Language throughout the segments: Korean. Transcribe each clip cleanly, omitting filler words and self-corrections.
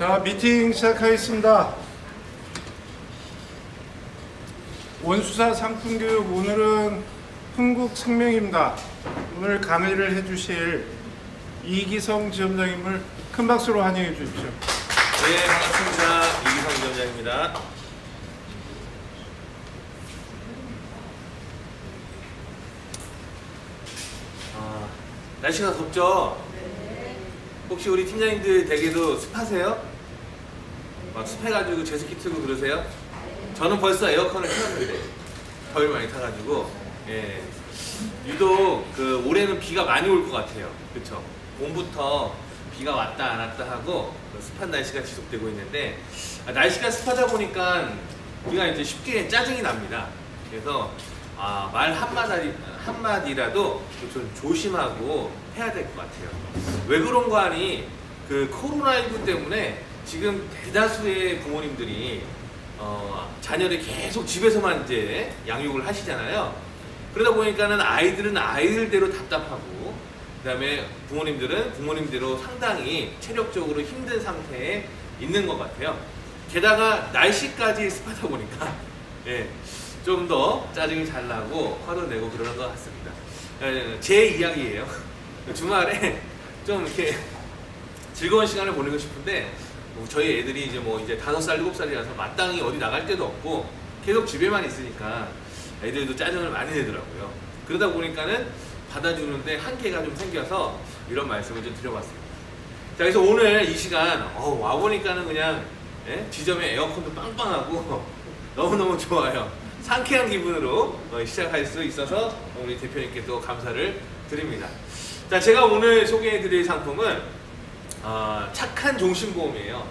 자, 미팅 시작하겠습니다. 원수사 상품교육, 오늘은 흥국생명입니다. 오늘 강의를 해주실 이기성 지점장님을 큰 박수로 환영해 주십시오. 네, 반갑습니다. 이기성 지점장입니다. 날씨가 덥죠? 혹시 우리 팀장님들 댁에도 습하세요? 막 습해가지고 제습기 틀고 그러세요? 저는 벌써 에어컨을 켜놨는데 더위 많이 타가지고 유독 올해는 비가 많이 올 것 같아요. 그쵸? 봄부터 비가 왔다 안 왔다 하고 습한 날씨가 지속되고 있는데 날씨가 습하다 보니까 우리가 이제 쉽게 짜증이 납니다. 그래서 말 한마디라도 좀 조심하고 해야 될 것 같아요. 왜 그런가 하니 코로나19 때문에 지금 대다수의 부모님들이 자녀를 계속 집에서만 이제 양육을 하시잖아요. 그러다 보니까는 아이들은 아이들대로 답답하고, 그 다음에 부모님들은 부모님대로 상당히 체력적으로 힘든 상태에 있는 것 같아요. 게다가 날씨까지 습하다 보니까 좀 더 짜증이 잘 나고 화도 내고 그러는 것 같습니다. 제 이야기예요. 주말에 좀 이렇게 즐거운 시간을 보내고 싶은데 저희 애들이 이제 5살, 7살이라서 마땅히 어디 나갈 데도 없고 계속 집에만 있으니까 애들도 짜증을 많이 내더라고요. 그러다 보니까는 받아주는데 한계가 좀 생겨서 이런 말씀을 좀 드려봤습니다. 자, 그래서 오늘 이 시간 와보니까는 그냥 지점에 에어컨도 빵빵하고 너무너무 좋아요. 상쾌한 기분으로 시작할 수 있어서 우리 대표님께 또 감사를 드립니다. 자, 제가 오늘 소개해드릴 상품은 착한 종신보험이에요.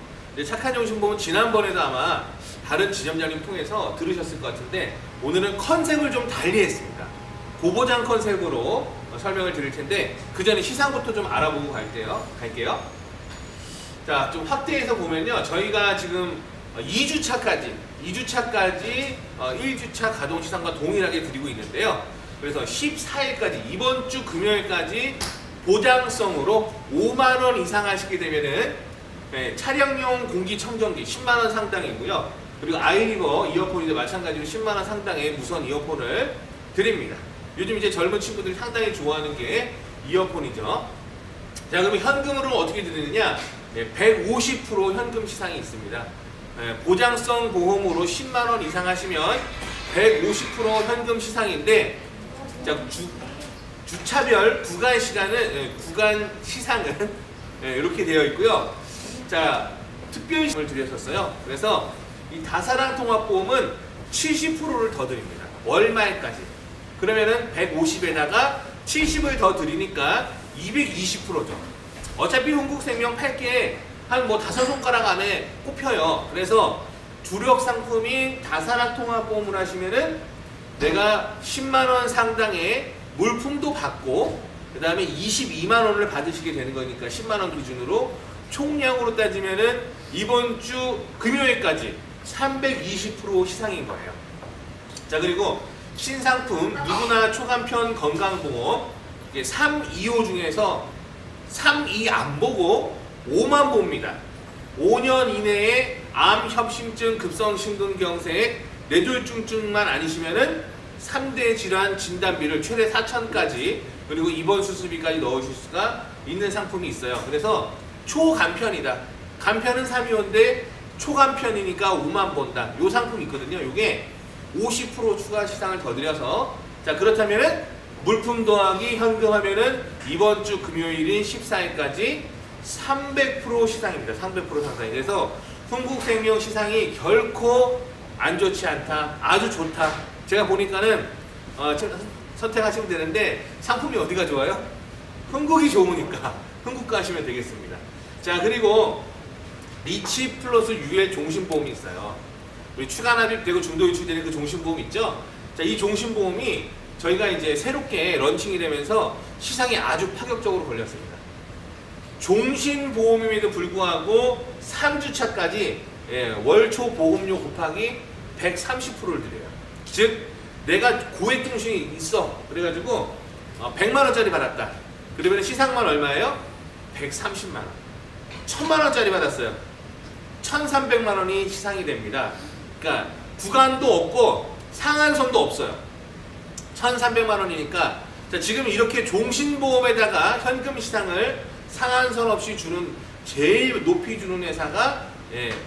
착한 종신보험은 지난번에도 아마 다른 지점장님 통해서 들으셨을 것 같은데 오늘은 컨셉을 좀 달리 했습니다. 고보장 컨셉으로 설명을 드릴 텐데 그 전에 시상부터 좀 알아보고 갈게요. 자, 좀 확대해서 보면요, 저희가 지금 2주차까지 1주차 가동시상과 동일하게 드리고 있는데요. 그래서 14일까지, 이번 주 금요일까지 보장성으로 5만원 이상 하시게 되면은 차량용 공기청정기 10만원 상당이고요. 그리고 아이리버 이어폰이도 마찬가지로 10만원 상당의 무선 이어폰을 드립니다. 요즘 이제 젊은 친구들이 상당히 좋아하는 게 이어폰이죠. 자, 그러면 현금으로 어떻게 드리느냐? 150% 현금 시상이 있습니다. 보장성 보험으로 10만원 이상 하시면 150% 현금 시상인데, 자, 주차별 구간 시상은 이렇게 되어 있고요. 자, 특별시를 드렸었어요. 그래서 이 다사랑 통합보험은 70%를 더 드립니다. 월말까지. 그러면은 150에다가 70을 더 드리니까 220%죠. 어차피 흥국생명 8개 한 5손가락 안에 꼽혀요. 그래서 주력 상품인 다사락 통합보험을 하시면은 내가 10만원 상당의 물품도 받고 그 다음에 22만원을 받으시게 되는 거니까 10만원 기준으로 총량으로 따지면은 이번 주 금요일까지 320% 시상인 거예요. 자, 그리고 신상품 누구나 초간편 건강보험 3, 2호 중에서 3, 2 안 보고 5만 봅니다. 5년 이내에 암, 협심증, 급성심근경색, 뇌졸중증만 아니시면은 3대 질환 진단비를 최대 4천까지 그리고 입원 수술비까지 넣으실 수가 있는 상품이 있어요. 그래서 초간편이다. 간편은 325인데 초간편이니까 5만 본다. 요 상품이 있거든요. 요게 50% 추가 시상을 더 드려서, 자, 그렇다면은 물품 더하기 현금 하면은 이번 주 금요일인 14일까지 300% 시상입니다. 300% 상당히. 그래서 흥국생명 시상이 결코 안 좋지 않다. 아주 좋다. 제가 보니까는 선택하시면 되는데 상품이 어디가 좋아요? 흥국이 좋으니까 흥국 가시면 되겠습니다. 자, 그리고 리치 플러스 UL 종신보험이 있어요. 우리 추가 납입되고 중도 유출되는 그 종신보험 있죠? 자, 이 종신보험이 저희가 이제 새롭게 런칭이 되면서 시상이 아주 파격적으로 걸렸습니다. 종신보험임에도 불구하고 3주차까지 월초 보험료 곱하기 130%를 드려요. 즉 내가 고액종신이 있어. 그래가지고 100만원짜리 받았다. 그러면 시상만 얼마예요? 130만원. 1000만원짜리 받았어요. 1,300만 원이 시상이 됩니다. 그러니까 구간도 없고 상한선도 없어요. 1,300만 원이니까 자, 지금 이렇게 종신보험에다가 현금 시상을 상한선 없이 주는 제일 높이 주는 회사가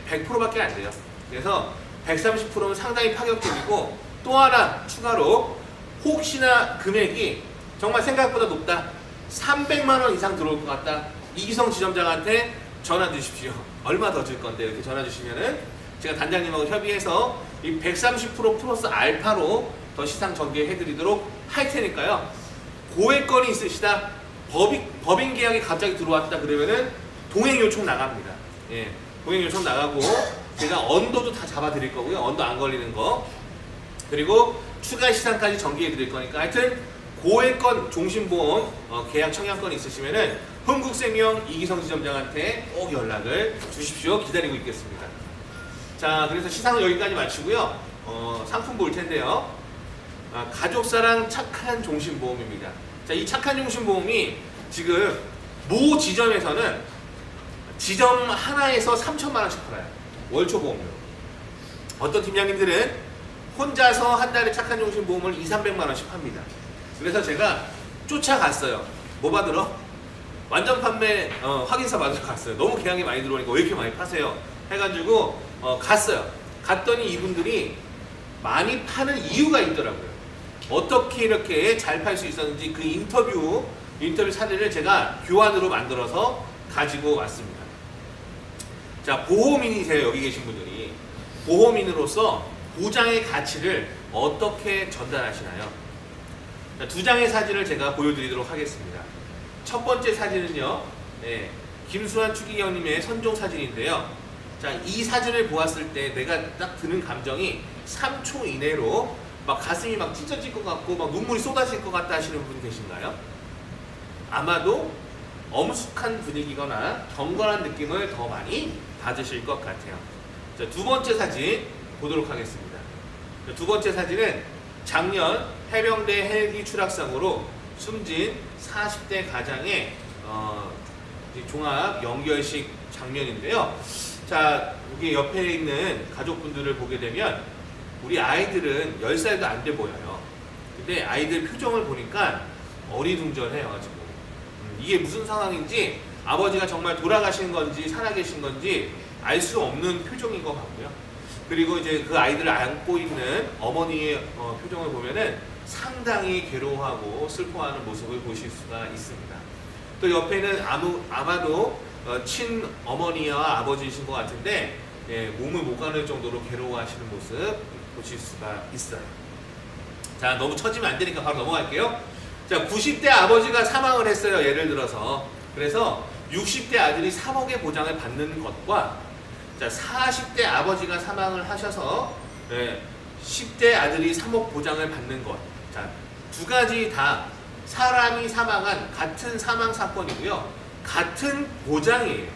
100%밖에 안 돼요. 그래서 130%는 상당히 파격적이고 또 하나 추가로 혹시나 금액이 정말 생각보다 높다. 300만 원 이상 들어올 것 같다. 이기성 지점장한테 전화 주십시오. 얼마 더 줄 건데 이렇게 전화 주시면은 제가 단장님하고 협의해서 이 130% 플러스 알파로 더 시상 전개해 드리도록 할 테니까요. 고액건이 있으시다. 법인 계약이 갑자기 들어왔다 그러면은 동행 요청 나갑니다. 예. 동행 요청 나가고 제가 언더도 다 잡아 드릴 거고요. 언더 안 걸리는 거. 그리고 추가 시상까지 전개해 드릴 거니까 하여튼 고액건 종신보험 계약 청약권 있으시면은 흥국생명 이기성 지점장한테 꼭 연락을 주십시오. 기다리고 있겠습니다. 자, 그래서 시상은 여기까지 마치고요. 상품 볼 텐데요. 가족사랑 착한 종신보험입니다. 자, 이 착한 종신보험이 지금 모 지점에서는 지점 하나에서 3천만 원씩 팔아요. 월초보험으로. 어떤 팀장님들은 혼자서 한 달에 착한 종신보험을 200~300만 원씩 팝니다. 그래서 제가 쫓아갔어요. 뭐 받으러? 완전 판매 확인서 받으러 갔어요. 너무 계약이 많이 들어오니까 왜 이렇게 많이 파세요? 해가지고 갔어요. 갔더니 이분들이 많이 파는 이유가 있더라고요. 어떻게 이렇게 잘 팔 수 있었는지 그 인터뷰 사진을 제가 교환으로 만들어서 가지고 왔습니다. 자, 보호민이세요. 여기 계신 분들이. 보호민으로서 보장의 가치를 어떻게 전달하시나요? 자, 두 장의 사진을 제가 보여드리도록 하겠습니다. 첫 번째 사진은요, 김수환 추기경님의 선종 사진인데요. 자, 이 사진을 보았을 때 내가 딱 드는 감정이 3초 이내로 막 가슴이 막 찢어질 것 같고 막 눈물이 쏟아질 것 같다 하시는 분 계신가요? 아마도 엄숙한 분위기거나 경건한 느낌을 더 많이 받으실 것 같아요. 자, 두 번째 사진 보도록 하겠습니다. 자, 두 번째 사진은 작년 해병대 헬기 추락상으로 숨진 40대 가장의 종합 연결식 장면인데요. 자, 여기 옆에 있는 가족분들을 보게 되면 우리 아이들은 10살도 안 돼 보여요. 근데 아이들 표정을 보니까 어리둥절해요, 지금. 이게 무슨 상황인지 아버지가 정말 돌아가신 건지 살아계신 건지 알 수 없는 표정인 것 같고요. 그리고 이제 그 아이들을 안고 있는 어머니의 표정을 보면은 상당히 괴로워하고 슬퍼하는 모습을 보실 수가 있습니다. 또 옆에는 아마도 친어머니와 아버지이신 것 같은데 몸을 못 가눌 정도로 괴로워하시는 모습 보실 수가 있어요. 자, 너무 처지면 안 되니까 바로 넘어갈게요. 자, 90대 아버지가 사망을 했어요. 예를 들어서. 그래서 60대 아들이 3억의 보장을 받는 것과 자, 40대 아버지가 사망을 하셔서 10대 아들이 3억 보장을 받는 것. 자, 두 가지 다 사람이 사망한 같은 사망 사건이고요. 같은 보장이에요.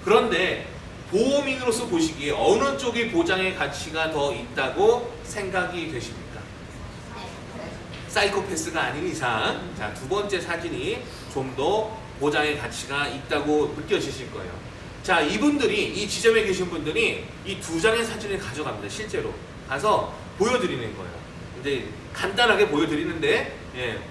그런데 보험인으로서 보시기에 어느 쪽이 보장의 가치가 더 있다고 생각이 되십니까? 사이코패스가 아닌 이상 자, 두 번째 사진이 좀 더 보장의 가치가 있다고 느껴지실 거예요. 자, 이분들이 이 지점에 계신 분들이 이 두 장의 사진을 가져갑니다. 실제로 가서 보여드리는 거예요. 근데 간단하게 보여드리는데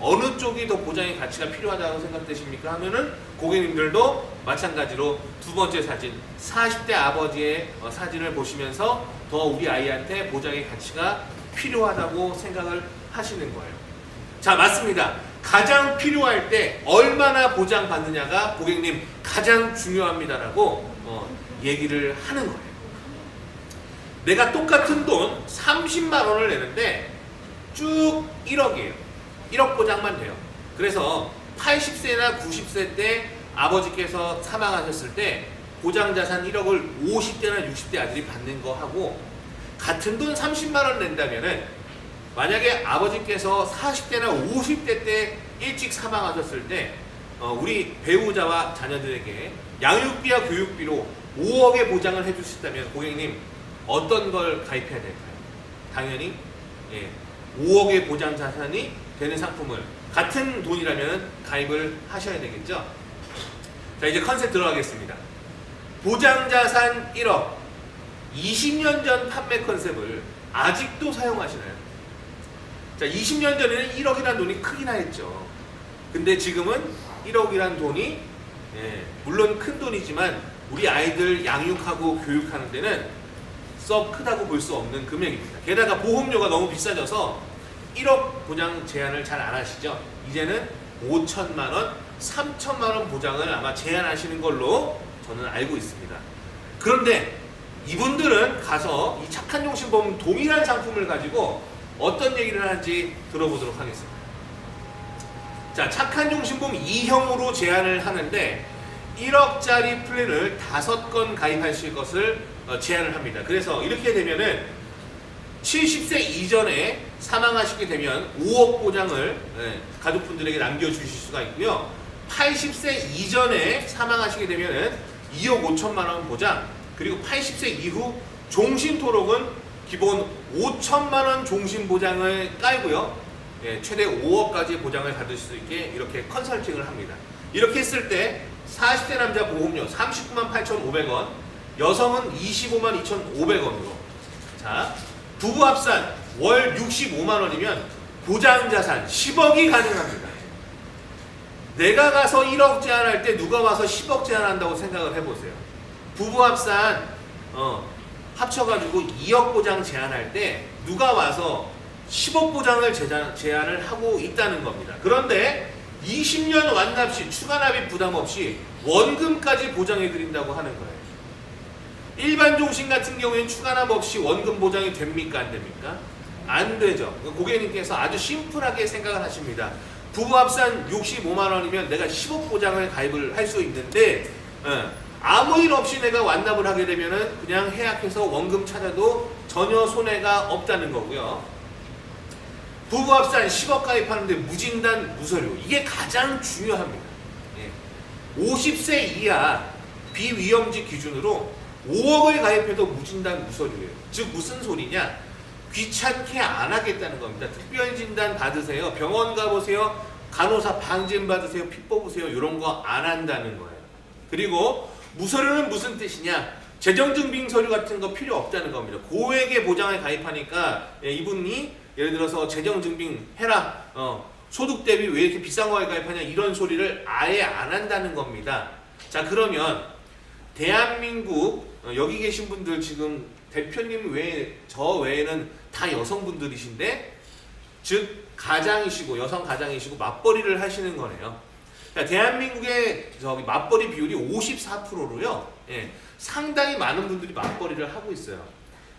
어느 쪽이 더 보장의 가치가 필요하다고 생각되십니까? 하면은 고객님들도 마찬가지로 두 번째 사진 40대 아버지의 사진을 보시면서 더 우리 아이한테 보장의 가치가 필요하다고 생각을 하시는 거예요. 자, 맞습니다. 가장 필요할 때 얼마나 보장받느냐가 고객님 가장 중요합니다라고 얘기를 하는 거예요. 내가 똑같은 돈 30만 원을 내는데 쭉 1억이에요. 1억 보장만 돼요. 그래서 80세나 90세 때 아버지께서 사망하셨을 때 보장자산 1억을 50대나 60대 아들이 받는 거 하고 같은 돈 30만 원 낸다면은 만약에 아버지께서 40대나 50대 때 일찍 사망하셨을 때 우리 배우자와 자녀들에게 양육비와 교육비로 5억의 보장을 해주셨다면 고객님 어떤 걸 가입해야 될까요? 당연히 5억의 보장 자산이 되는 상품을 같은 돈이라면 가입을 하셔야 되겠죠. 자, 이제 컨셉 들어가겠습니다. 보장 자산 1억, 20년 전 판매 컨셉을 아직도 사용하시나요? 자, 20년 전에는 1억이라는 돈이 크기나 했죠. 근데 지금은 1억이라는 돈이 물론 큰 돈이지만 우리 아이들 양육하고 교육하는 데는 썩 크다고 볼 수 없는 금액입니다. 게다가 보험료가 너무 비싸져서 1억 보장 제한을 잘 안 하시죠. 이제는 5천만 원, 3천만 원 보장을 아마 제한하시는 걸로 저는 알고 있습니다. 그런데 이분들은 가서 이 착한 종신보험 동일한 상품을 가지고 어떤 얘기를 하는지 들어보도록 하겠습니다. 자, 착한 종신보험 2형으로 제한을 하는데 1억짜리 플랜을 5건 가입하실 것을 제한을 합니다. 그래서 이렇게 되면은 70세 이전에 사망하시게 되면 5억 보장을 가족분들에게 남겨주실 수가 있고요. 80세 이전에 사망하시게 되면은 2억 5천만 원 보장, 그리고 80세 이후 종신토록은 기본 5천만 원 종신보장을 깔고요. 최대 5억까지 보장을 받을 수 있게 이렇게 컨설팅을 합니다. 이렇게 했을 때 40대 남자 보험료 39만 8,500원, 여성은 25만 2,500원으로. 자, 부부 합산 월 65만 원이면 보장 자산 10억이 가능합니다. 내가 가서 1억 제한할 때 누가 와서 10억 제한한다고 생각을 해보세요. 부부 합산 합쳐가지고 2억 보장 제한할 때 누가 와서 10억 보장을 제한을 하고 있다는 겁니다. 그런데 20년 완납 시 추가 납입 부담 없이 원금까지 보장해 드린다고 하는 거예요. 일반 종신 같은 경우에는 추가 납입 없이 원금 보장이 됩니까? 안 됩니까? 안 되죠. 고객님께서 아주 심플하게 생각을 하십니다. 부부 합산 65만 원이면 내가 10억 보장을 가입을 할 수 있는데 아무 일 없이 내가 완납을 하게 되면은 그냥 해약해서 원금 찾아도 전혀 손해가 없다는 거고요. 부부 합산 10억 가입하는데 무진단 무서류, 이게 가장 중요합니다. 50세 이하 비위험직 기준으로 5억을 가입해도 무진단 무서류예요. 즉 무슨 소리냐? 귀찮게 안 하겠다는 겁니다. 특별진단 받으세요, 병원 가보세요, 간호사 방진 받으세요, 피 뽑으세요, 이런 거 안 한다는 거예요. 그리고 무서류는 무슨 뜻이냐? 재정증빙 서류 같은 거 필요 없다는 겁니다. 고액의 보장에 가입하니까 이분이 예를 들어서 재정증빙 해라, 소득 대비 왜 이렇게 비싼 거에 가입하냐, 이런 소리를 아예 안 한다는 겁니다. 자, 그러면 대한민국 여기 계신 분들 지금 대표님 외에 저 외에는 다 여성분들이신데, 즉 가장이시고 여성 가장이시고 맞벌이를 하시는 거네요. 대한민국의 맞벌이 비율이 54%로요. 상당히 많은 분들이 맞벌이를 하고 있어요.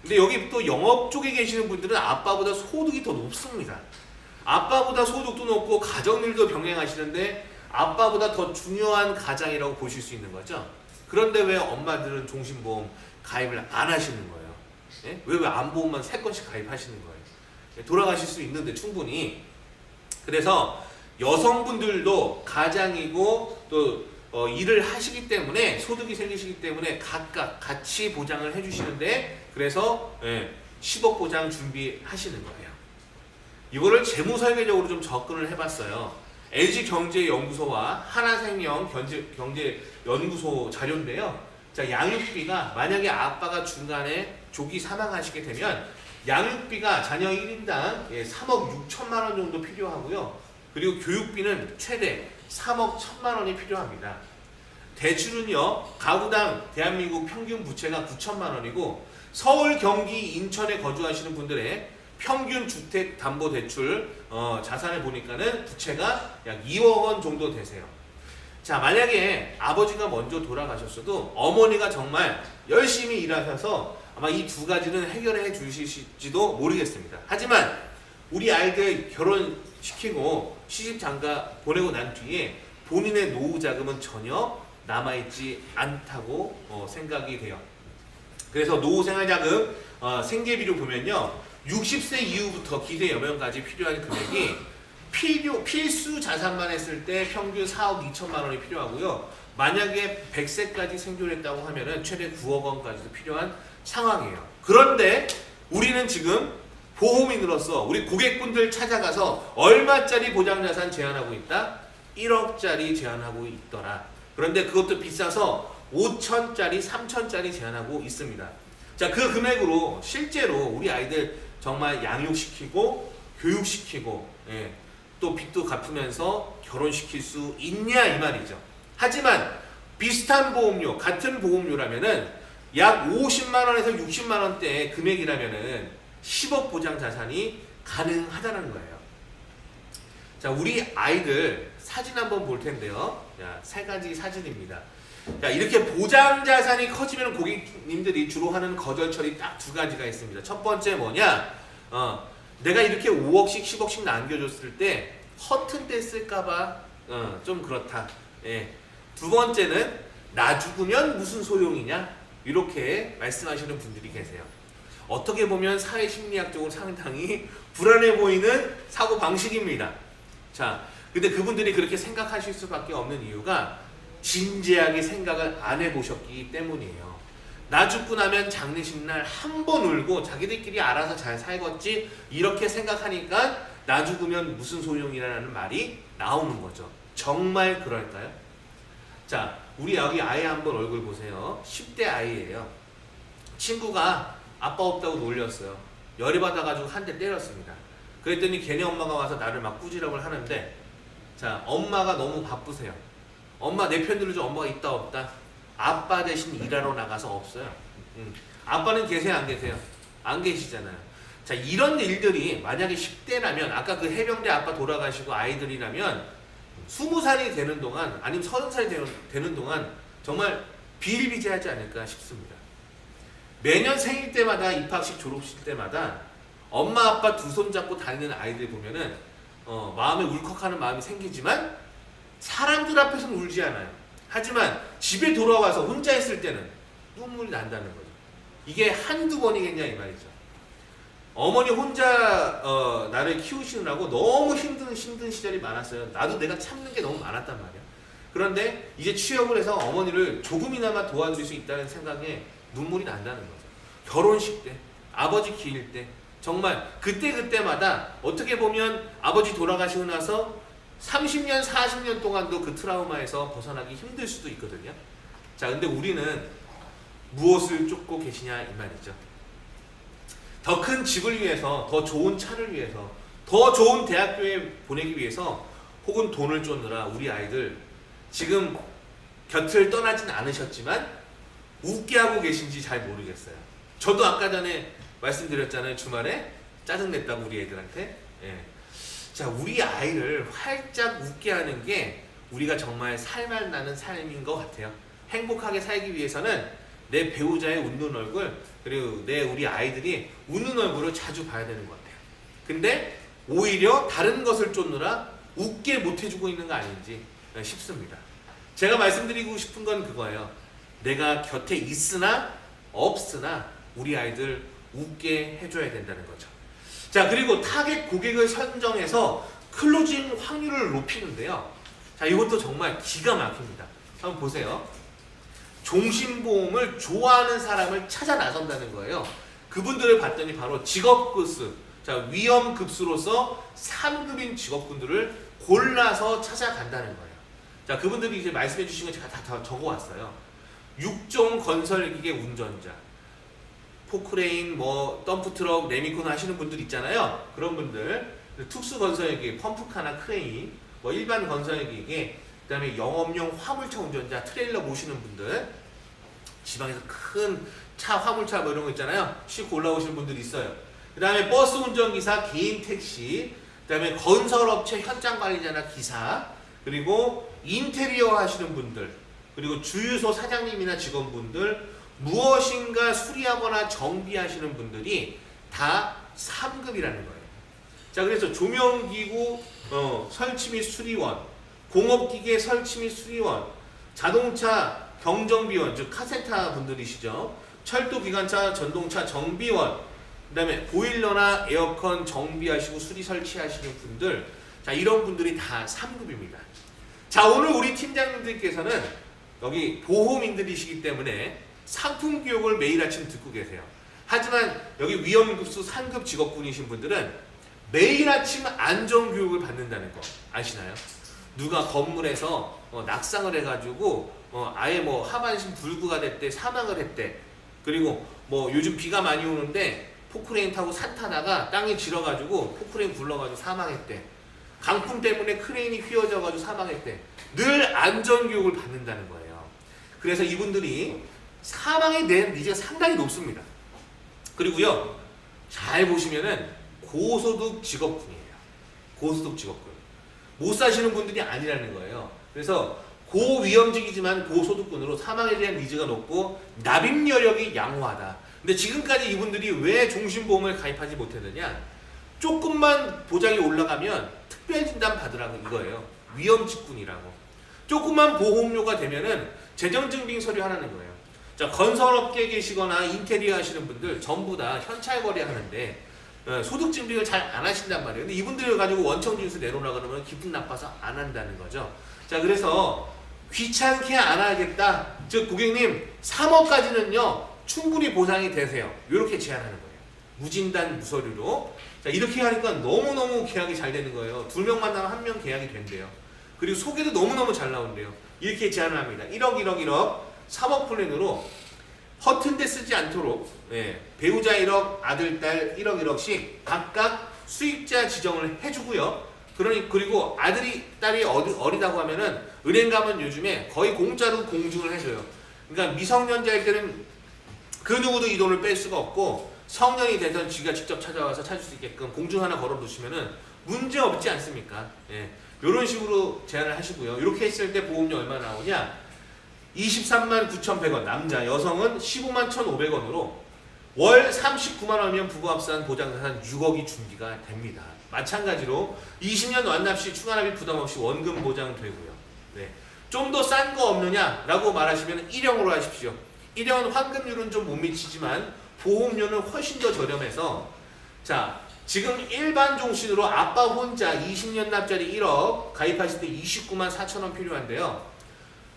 근데 여기 또 영업 쪽에 계시는 분들은 아빠보다 소득이 더 높습니다. 아빠보다 소득도 높고 가정일도 병행하시는데 아빠보다 더 중요한 가장이라고 보실 수 있는 거죠. 그런데 왜 엄마들은 종신보험 가입을 안 하시는 거예요? 왜 안보험만 3건씩 가입하시는 거예요? 돌아가실 수 있는데 충분히. 그래서 여성분들도 가장이고 또 일을 하시기 때문에 소득이 생기시기 때문에 각각 같이 보장을 해주시는데, 그래서 10억 보장 준비하시는 거예요. 이거를 재무설계적으로 좀 접근을 해봤어요. LG경제연구소와 하나생명 경제연구소 자료인데요. 자, 양육비가 만약에 아빠가 중간에 조기 사망하시게 되면 양육비가 자녀 1인당 3억 6천만 원 정도 필요하고요. 그리고 교육비는 최대 3억 1천만 원이 필요합니다. 대출은요, 가구당 대한민국 평균 부채가 9천만 원이고 서울, 경기, 인천에 거주하시는 분들의 평균 주택담보대출 자산을 보니까는 부채가 약 2억 원 정도 되세요. 자, 만약에 아버지가 먼저 돌아가셨어도 어머니가 정말 열심히 일하셔서 아마 이 두 가지는 해결해 주실지도 모르겠습니다. 하지만 우리 아이들 결혼시키고 시집장가 보내고 난 뒤에 본인의 노후 자금은 전혀 남아있지 않다고 생각이 돼요. 그래서 노후생활자금 생계비로 보면요, 60세 이후부터 기대여명까지 필요한 금액이 필수 자산만 했을 때 평균 4억 2천만 원이 필요하고요. 만약에 100세까지 생존했다고 하면은 최대 9억 원까지도 필요한 상황이에요. 그런데 우리는 지금 보험인으로서 우리 고객분들 찾아가서 얼마짜리 보장자산 제한하고 있다? 1억짜리 제한하고 있더라. 그런데 그것도 비싸서 5천짜리, 3천짜리 제한하고 있습니다. 자, 그 금액으로 실제로 우리 아이들 정말 양육시키고 교육시키고 예, 또 빚도 갚으면서 결혼시킬 수 있냐 이 말이죠. 하지만 비슷한 보험료, 같은 보험료라면은 약 50만 원에서 60만 원대의 금액이라면은 10억 보장 자산이 가능하다는 거예요. 자, 우리 아이들 사진 한번 볼 텐데요. 자, 세 가지 사진입니다. 자, 이렇게 보장 자산이 커지면 고객님들이 주로 하는 거절 처리 딱 두 가지가 있습니다. 첫 번째 뭐냐? 내가 이렇게 5억씩 10억씩 남겨줬을 때 허튼 데 쓸까봐 좀 그렇다. 예. 두 번째는 나 죽으면 무슨 소용이냐? 이렇게 말씀하시는 분들이 계세요. 어떻게 보면 사회 심리학적으로 상당히 불안해 보이는 사고 방식입니다. 자, 근데 그분들이 그렇게 생각하실 수밖에 없는 이유가 진지하게 생각을 안 해보셨기 때문이에요. 나 죽고 나면 장례식 날 한 번 울고 자기들끼리 알아서 잘 살겠지 이렇게 생각하니까 나 죽으면 무슨 소용이라는 말이 나오는 거죠. 정말 그럴까요? 자, 우리 여기 아이 한번 얼굴 보세요. 10대 아이예요. 친구가 아빠 없다고 놀렸어요. 열이 받아가지고 한 대 때렸습니다. 그랬더니 걔네 엄마가 와서 나를 막 꾸지람을 하는데, 자, 엄마가 너무 바쁘세요. 엄마 내 편 들어줘. 엄마가 있다 없다. 아빠 대신 일하러 나가서 없어요. 아빠는 계세요 안 계세요? 안 계시잖아요. 자, 이런 일들이 만약에 10대라면 아까 그 해병대 아빠 돌아가시고 아이들이라면 20살이 되는 동안 아니면 30살이 되는 동안 정말 비일비재하지 않을까 싶습니다. 매년 생일 때마다 입학식 졸업식 때마다 엄마 아빠 두 손 잡고 다니는 아이들 보면은 마음에 울컥하는 마음이 생기지만 사람들 앞에서는 울지 않아요. 하지만 집에 돌아와서 혼자 있을 때는 눈물이 난다는 거죠. 이게 한두 번이겠냐 이 말이죠. 어머니 혼자 나를 키우시느라고 너무 힘든 시절이 많았어요. 나도 내가 참는 게 너무 많았단 말이야. 그런데 이제 취업을 해서 어머니를 조금이나마 도와줄 수 있다는 생각에 눈물이 난다는 거죠. 결혼식 때, 아버지 기일 때 정말 그때마다 어떻게 보면 아버지 돌아가시고 나서 30년, 40년 동안도 그 트라우마에서 벗어나기 힘들 수도 있거든요. 자, 근데 우리는 무엇을 쫓고 계시냐 이 말이죠. 더 큰 집을 위해서, 더 좋은 차를 위해서, 더 좋은 대학교에 보내기 위해서 혹은 돈을 쫓느라 우리 아이들 지금 곁을 떠나진 않으셨지만 웃게 하고 계신지 잘 모르겠어요. 저도 아까 전에 말씀드렸잖아요. 주말에 짜증냈다고 우리 애들한테. 예. 자, 우리 아이를 활짝 웃게 하는 게 우리가 정말 살맛 나는 삶인 것 같아요. 행복하게 살기 위해서는 내 배우자의 웃는 얼굴 그리고 우리 아이들이 웃는 얼굴을 자주 봐야 되는 것 같아요. 근데 오히려 다른 것을 쫓느라 웃게 못해주고 있는 거 아닌지 싶습니다. 제가 말씀드리고 싶은 건 그거예요. 내가 곁에 있으나 없으나 우리 아이들 웃게 해줘야 된다는 거죠. 자, 그리고 타겟 고객을 선정해서 클로징 확률을 높이는데요. 자, 이것도 정말 기가 막힙니다. 한번 보세요. 종신보험을 좋아하는 사람을 찾아 나선다는 거예요. 그분들을 봤더니 바로 직업급수, 자, 위험급수로서 3급인 직업군들을 골라서 찾아간다는 거예요. 자, 그분들이 이제 말씀해 주신 거 제가 다 적어왔어요. 육종 건설기계 운전자, 포크레인, 덤프트럭, 레미콘 하시는 분들 있잖아요. 그런 분들, 특수건설기계, 펌프카나 크레인, 일반 건설기계, 그 다음에 영업용 화물차 운전자, 트레일러 모시는 분들, 지방에서 큰 차, 화물차 이런 거 있잖아요. 싣고 올라오시는 분들이 있어요. 그 다음에 버스 운전기사, 개인 택시, 그 다음에 건설업체 현장 관리자나 기사, 그리고 인테리어 하시는 분들, 그리고 주유소 사장님이나 직원분들, 무엇인가 수리하거나 정비하시는 분들이 다 3급이라는 거예요. 자, 그래서 조명기구 설치 및 수리원, 공업기계 설치 및 수리원, 자동차 경정비원, 즉 카센터 분들이시죠. 철도기관차 전동차 정비원, 그 다음에 보일러나 에어컨 정비하시고 수리 설치하시는 분들, 자, 이런 분들이 다 3급입니다. 자, 오늘 우리 팀장님들께서는 여기 보험인들이시기 때문에 상품 교육을 매일 아침 듣고 계세요. 하지만 여기 위험급수 3급 직업군이신 분들은 매일 아침 안전교육을 받는다는 거 아시나요? 누가 건물에서 낙상을 해가지고 아예 하반신 불구가 됐대, 사망을 했대. 그리고 뭐 요즘 비가 많이 오는데 포크레인 타고 산 타다가 땅이 질어가지고 포크레인 굴러가지고 사망했대. 강풍 때문에 크레인이 휘어져가지고 사망했대. 늘 안전교육을 받는다는 거예요. 그래서 이분들이 사망에 대한 니즈가 상당히 높습니다. 그리고요, 잘 보시면은 고소득 직업군이에요. 고소득 직업군. 못 사시는 분들이 아니라는 거예요. 그래서 고위험직이지만 고소득군으로 사망에 대한 니즈가 높고 납입 여력이 양호하다. 근데 지금까지 이분들이 왜 종신보험을 가입하지 못했느냐? 조금만 보장이 올라가면 특별진단 받으라고 이거예요. 위험직군이라고. 조금만 보험료가 되면은 재정증빙 서류 하라는 거예요. 자, 건설업계에 계시거나 인테리어 하시는 분들 전부 다 현찰거래 하는데 소득증빙을 잘 안 하신단 말이에요. 근데 이분들을 가지고 원청진수 내놓으라 그러면 기분 나빠서 안 한다는 거죠. 자, 그래서 귀찮게 안 하겠다. 즉 고객님 3억까지는요 충분히 보상이 되세요. 이렇게 제안하는 거예요. 무진단 무서류로. 자, 이렇게 하니까 너무너무 계약이 잘 되는 거예요. 2명 만나면 1명 계약이 된대요. 그리고 소개도 너무너무 잘 나온대요. 이렇게 제안을 합니다. 1억 3억 플랜으로 허튼 데 쓰지 않도록 배우자 1억, 아들, 딸 1억씩 각각 수익자 지정을 해주고요. 그리고 아들이, 딸이 어리다고 하면은 은행 가면 요즘에 거의 공짜로 공증을 해줘요. 그러니까 미성년자일 때는 그 누구도 이 돈을 뺄 수가 없고 성년이 돼서 지가 직접 찾아와서 찾을 수 있게끔 공증 하나 걸어 놓으시면은 문제 없지 않습니까? 이런 식으로 제안을 하시고요. 이렇게 했을 때 보험료 얼마 나오냐? 23만 9,100원 남자, 여성은 15만 1,500원으로 월 39만 원이면 부부합산 보장자산 6억이 준비가 됩니다. 마찬가지로 20년 완납 시 추가납입 부담 없이 원금 보장되고요. 좀 더 싼 거 없느냐라고 말하시면 1형으로 하십시오. 1형은 환급률은 좀 못 미치지만 보험료는 훨씬 더 저렴해서 자, 지금 일반 종신으로 아빠 혼자 20년 납짜리 1억 가입하실 때 29만 4천 원 필요한데요.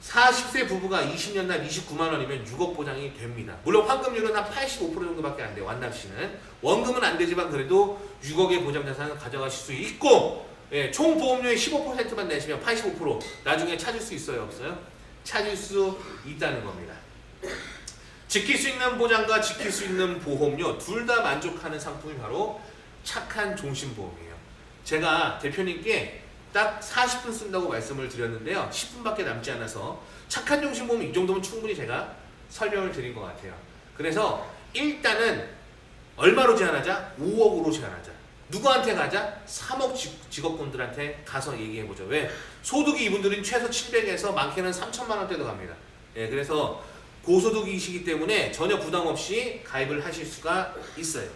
40세 부부가 20년 납 29만 원이면 6억 보장이 됩니다. 물론 환급률은 한 85% 정도밖에 안 돼요. 완납시는. 원금은 안 되지만 그래도 6억의 보장자산을 가져가실 수 있고 총 보험료의 15%만 내시면 85% 나중에 찾을 수 있어요? 없어요? 찾을 수 있다는 겁니다. 지킬 수 있는 보장과 지킬 수 있는 보험료 둘 다 만족하는 상품이 바로 착한 종신보험이에요. 제가 대표님께 딱 40분 쓴다고 말씀을 드렸는데요. 10분밖에 남지 않아서 착한 종신보험 이 정도면 충분히 제가 설명을 드린 것 같아요. 그래서 일단은 얼마로 제한하자? 5억으로 제한하자. 누구한테 가자? 3억 직업군들한테 가서 얘기해보죠. 왜? 소득이 이분들은 최소 700에서 많게는 3천만 원대도 갑니다. 그래서 고소득이시기 때문에 전혀 부담 없이 가입을 하실 수가 있어요.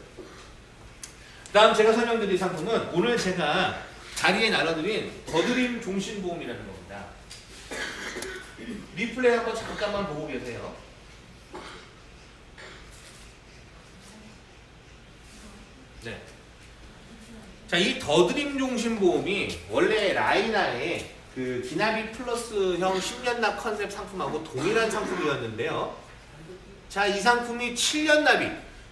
다음 제가 설명드릴 상품은 오늘 제가 자리에 나눠드린 더드림 종신보험이라는 겁니다. 리플레이 한번 잠깐만 보고 계세요. 네. 자, 이 더드림 종신보험이 원래 라이나의 그 기납이 플러스형 10년 납 컨셉 상품하고 동일한 상품이었는데요. 자, 이 상품이 7년 납이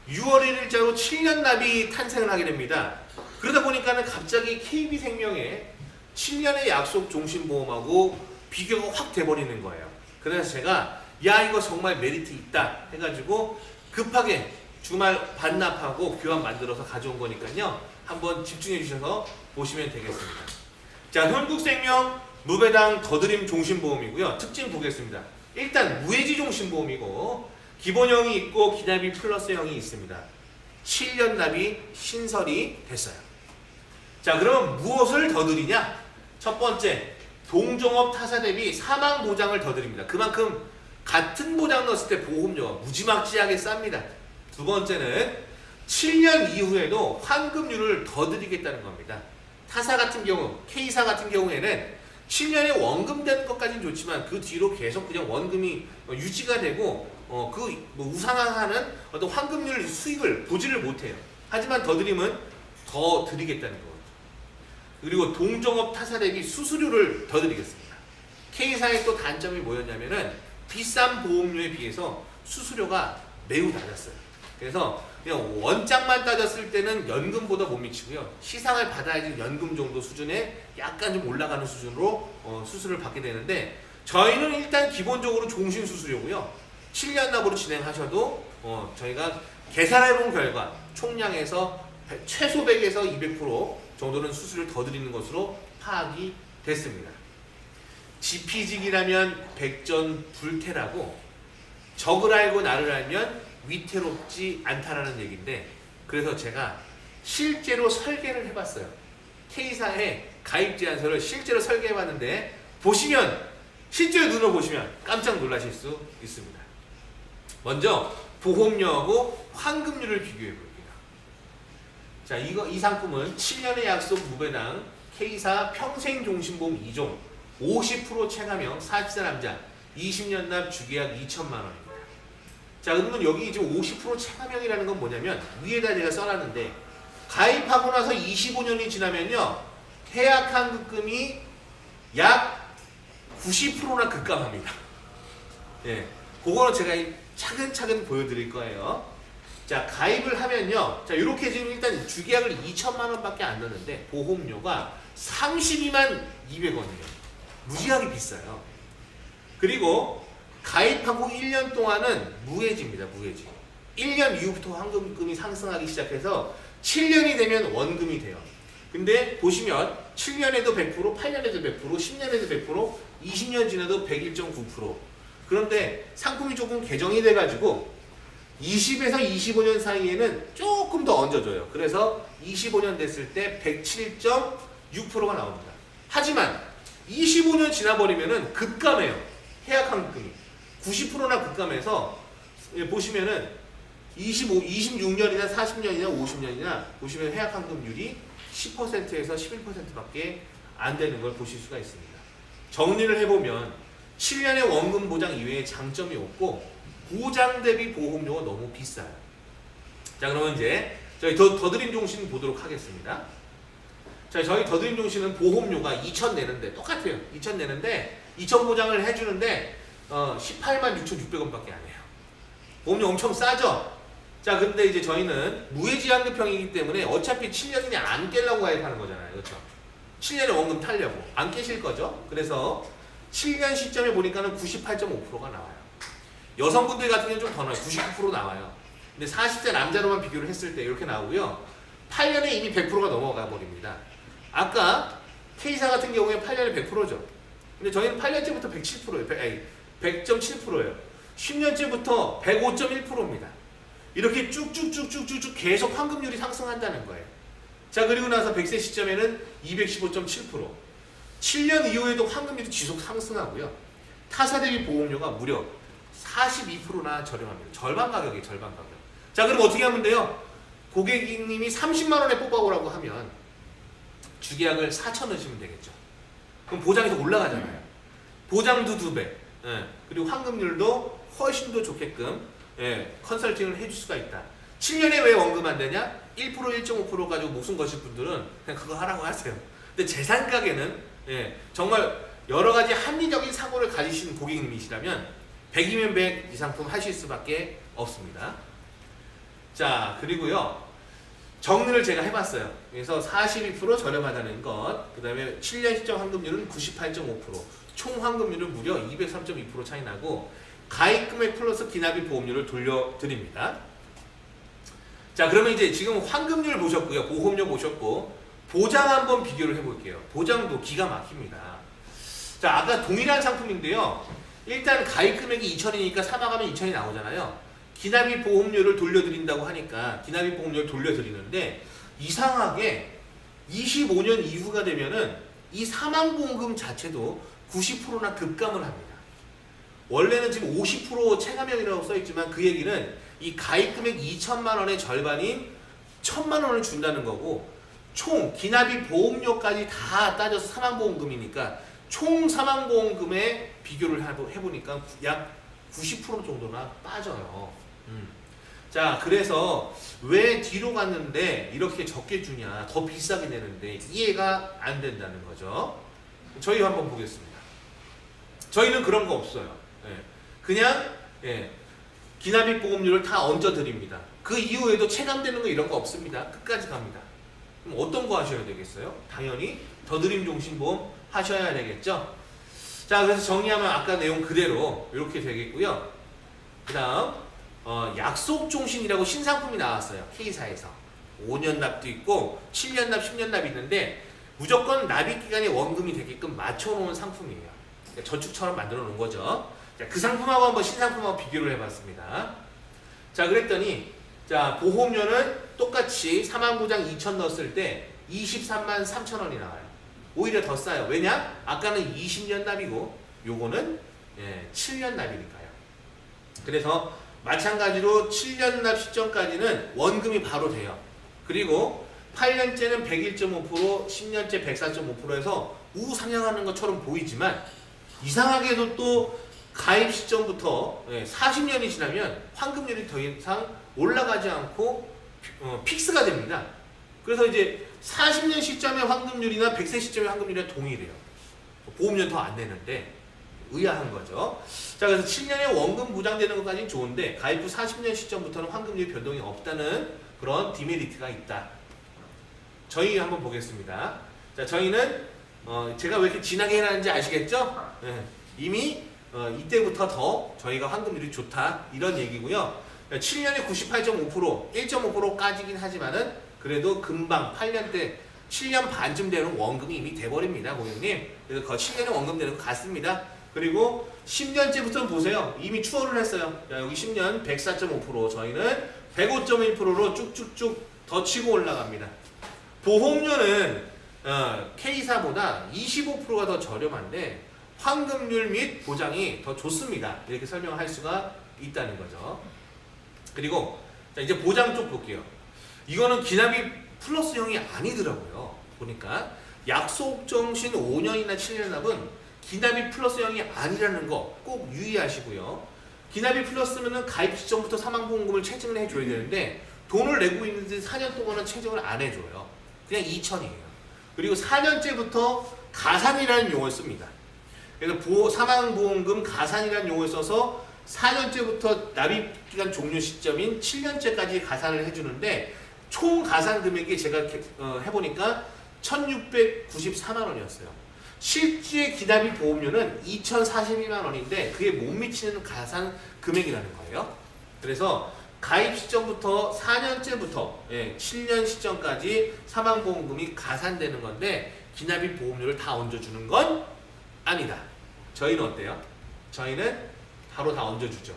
6월 1일자로 7년 납이 탄생을 하게 됩니다. 그러다 보니까는 갑자기 KB생명의 7년의 약속 종신보험하고 비교가 확 돼버리는 거예요. 그래서 제가 야 이거 정말 메리트 있다 해가지고 급하게 주말 반납하고 교환 만들어서 가져온 거니까요. 한번 집중해 주셔서 보시면 되겠습니다. 자, 현국생명 무배당 더드림 종신보험이고요. 특징 보겠습니다. 일단 무해지 종신보험이고 기본형이 있고 기납이 플러스형이 있습니다. 7년 납이 신설이 됐어요. 자, 그럼 무엇을 더 드리냐? 첫 번째, 동종업 타사 대비 사망 보장을 더 드립니다. 그만큼 같은 보장 넣었을 때 보험료가 무지막지하게 쌉니다. 두 번째는 7년 이후에도 환급률을 더 드리겠다는 겁니다. 타사 같은 경우, K사 같은 경우에는 7년에 원금 되는 것까지는 좋지만 그 뒤로 계속 그냥 원금이 유지가 되고 우상향하는 어떤 환급률 수익을 보지를 못해요. 하지만 더 드림은 더 드리겠다는 거예요. 그리고 동종업 타사 대비 수수료를 더 드리겠습니다. K사의 또 단점이 뭐였냐면은 비싼 보험료에 비해서 수수료가 매우 낮았어요. 그래서 그냥 원장만 따졌을 때는 연금보다 못 미치고요. 시상을 받아야지 연금 정도 수준에 약간 좀 올라가는 수준으로 수수료를 받게 되는데 저희는 일단 기본적으로 종신 수수료고요. 7년 납으로 진행하셔도 저희가 계산해 본 결과 총량에서 최소 100에서 200% 정도는 수수료를 더 드리는 것으로 파악이 됐습니다. 지피지기라면 백전불태라고 적을 알고 나를 알면 위태롭지 않다라는 얘기인데, 그래서 제가 실제로 설계를 해봤어요. K사의 가입 제안서를 실제로 설계해봤는데 보시면, 실제로 눈으로 보시면 깜짝 놀라실 수 있습니다. 먼저 보험료하고 환급률을 비교해 볼게요. 자, 이 상품은 7년의 약속 무배당 K사 평생종신보험 2종 50% 체감형 40세 남자 20년 납 주계약 2천만 원입니다. 자, 그러면 여기 지금 50% 체감형이라는 건 뭐냐면, 위에다 제가 써놨는데 가입하고 나서 25년이 지나면요 해약 환급금이 약 90%나 급감합니다. 예, 그거는 제가 차근차근 보여드릴 거예요. 자, 가입을 하면요, 자, 이렇게 지금 일단 주계약을 2천만 원밖에 안 넣는데 보험료가 32만 200원이에요. 무지하게 비싸요. 그리고 가입하고 1년 동안은 무해지입니다. 무해지. 1년 이후부터 환급금이 상승하기 시작해서 7년이 되면 원금이 돼요. 근데 보시면 7년에도 100%, 8년에도 100%, 10년에도 100%, 20년 지나도 101.9%. 그런데 상품이 조금 개정이 돼가지고 20에서 25년 사이에는 조금 더 얹어줘요. 그래서 25년 됐을 때 107.6%가 나옵니다. 하지만 25년 지나버리면은 급감해요. 해약 환급금이 90%나 급감해서, 보시면은 26년이나 40년이나 50년이나 보시면 해약 환급률이 10%에서 11%밖에 안 되는 걸 보실 수가 있습니다. 정리를 해보면 7년의 원금 보장 이외에 장점이 없고 보장 대비 보험료가 너무 비싸요. 자, 그러면 이제 저희 더드림 종신 보도록 하겠습니다. 자, 저희 더드림 종신은 보험료가 2천 내는데 똑같아요. 2천 내는데 2천 보장을 해주는데 18만 6,600원밖에 안 해요. 보험료 엄청 싸죠? 자, 근데 이제 저희는 무해지환급형이기 때문에 어차피 7년이나 안 깨려고 가입하는 거잖아요. 그렇죠? 7년에 원금 타려고 안 깨실 거죠? 그래서 7년 시점에 보니까는 98.5%가 나와요. 여성분들 같은 경우는 좀 더 나와요. 99% 나와요. 근데 40세 남자로만 비교를 했을 때 이렇게 나오고요. 8년에 이미 100%가 넘어가 버립니다. 아까 K사 같은 경우에 8년에 100%죠. 근데 저희는 8년째부터 107%예요. 100.7%예요. 10년째부터 105.1%입니다. 이렇게 쭉쭉쭉쭉쭉 계속 환급률이 상승한다는 거예요. 자, 그리고 나서 100세 시점에는 215.7%. 7년 이후에도 환급률이 지속 상승하고요. 타사 대비 보험료가 무려 42%나 저렴합니다. 절반 가격이에요. 절반 가격. 자, 그럼 어떻게 하면 돼요? 고객님이 30만 원에 뽑아오라고 하면 주계약을 4천 넣으시면 되겠죠. 그럼 보장이 더 올라가잖아요. 보장도 2배. 예. 그리고 환급률도 훨씬 더 좋게끔 컨설팅을 해줄 수가 있다. 7년에 왜 원금 안 되냐? 1%, 1.5% 가지고 목숨 거실 분들은 그냥 그거 하라고 하세요. 근데 제 생각에는 정말 여러 가지 합리적인 사고를 가지신 고객님이시라면 100이면 100 이 상품 하실 수밖에 없습니다. 자, 그리고요. 정리를 제가 해봤어요. 그래서 42% 저렴하다는 것, 그 다음에 7년 시점 환급률은 98.5%, 총 환급률은 무려 203.2% 차이 나고 가입금액 플러스 기납입 보험료를 돌려드립니다. 자, 그러면 이제 지금 환급률 보셨고요. 보험료 보셨고 보장 한번 비교를 해볼게요. 보장도 기가 막힙니다. 자, 아까 동일한 상품인데요. 일단 가입금액이 2천이니까 사망하면 2천이 나오잖아요. 기납입 보험료를 돌려드린다고 하니까 기납입 보험료를 돌려드리는데 이상하게 25년 이후가 되면은 이 사망보험금 자체도 90%나 급감을 합니다. 원래는 지금 50% 체감형이라고 써있지만 그 얘기는 이 가입금액 2천만 원의 절반인 1,000만 원을 준다는 거고 총 기납입 보험료까지 다 따져서 사망보험금이니까 총 사망보험금에 비교를 해보니까 약 90% 정도나 빠져요. 자, 그래서 왜 뒤로 갔는데 이렇게 적게 주냐, 더 비싸게 내는데 이해가 안 된다는 거죠. 저희 한번 보겠습니다. 저희는 그런 거 없어요. 그냥 기납입 보험료를 다 얹어 드립니다. 그 이후에도 체감되는 거 이런 거 없습니다. 끝까지 갑니다. 그럼 어떤 거 하셔야 되겠어요? 당연히 더드림 종신보험 하셔야 되겠죠. 자, 그래서 정리하면 아까 내용 그대로 이렇게 되겠고요. 그 다음 약속 종신이라고 신상품이 나왔어요. K사에서 5년 납도 있고 7년 납, 10년 납이 있는데 무조건 납입 기간에 원금이 되게끔 맞춰놓은 상품이에요. 그러니까 저축처럼 만들어 놓은 거죠. 자, 그 상품하고 한번 신상품하고 비교를 해봤습니다. 자, 그랬더니 자, 보험료는 똑같이 사망보장 2천 넣었을 때 23만 3천 원이 나와요. 오히려 더 싸요. 왜냐? 아까는 20년 납이고 요거는 7년 납이니까요. 그래서 마찬가지로 7년 납 시점까지는 원금이 바로 돼요. 그리고 8년째는 101.5%, 10년째 104.5%에서 우상향하는 것처럼 보이지만 이상하게도 또 가입 시점부터 40년이 지나면 환급률이 더 이상 올라가지 않고 픽스가 됩니다. 그래서 이제 40년 시점의 환급률이나 100세 시점의 환급률이랑 동일해요. 보험료 더 안 내는데 의아한 거죠. 자, 그래서 7년의 원금 보장되는 것까지는 좋은데 가입 후 40년 시점부터는 환급률 변동이 없다는 그런 디메리트가 있다. 저희 한번 보겠습니다. 자, 저희는 제가 왜 이렇게 진하게 해놨는지 아시겠죠? 이미 이때부터 더 저희가 환급률이 좋다 이런 얘기고요. 7년에 98.5%, 1.5%까지긴 하지만은 그래도 금방 8년 때 7년 반쯤 되는 원금이 이미 돼버립니다, 고객님. 그래서 그 7년에 원금 되는 거 같습니다. 그리고 10년째부터는 보세요. 이미 추월을 했어요. 자, 여기 10년 104.5%, 저희는 105.1%로 쭉쭉쭉 더 치고 올라갑니다. 보험료는 K사보다 25%가 더 저렴한데 환급률 및 보장이 더 좋습니다. 이렇게 설명할 수가 있다는 거죠. 그리고 자, 이제 보장 쪽 볼게요. 이거는 기납입 플러스형이 아니더라고요. 보니까 약속 정신 5년이나 7년 납은 기납입 플러스형이 아니라는 거 꼭 유의하시고요. 기납입 플러스면은 가입 시점부터 사망보험금을 체증을 해줘야 되는데 돈을 내고 있는데 4년 동안은 체증을 안 해줘요. 그냥 2천이에요. 그리고 4년째부터 가산이라는 용어를 씁니다. 그래서 사망보험금 가산이라는 용어를 써서 4년째부터 납입기간 종료 시점인 7년째까지 가산을 해주는데 총 가산 금액이 제가 해보니까 1,694만 원이었어요. 실제 기납입 보험료는 2,042만 원인데 그게 못 미치는 가산 금액이라는 거예요. 그래서 가입 시점부터 4년째부터 7년 시점까지 사망보험금이 가산되는 건데 기납입 보험료를 다 얹어주는 건 아니다. 저희는 어때요? 저희는 바로 다 얹어주죠.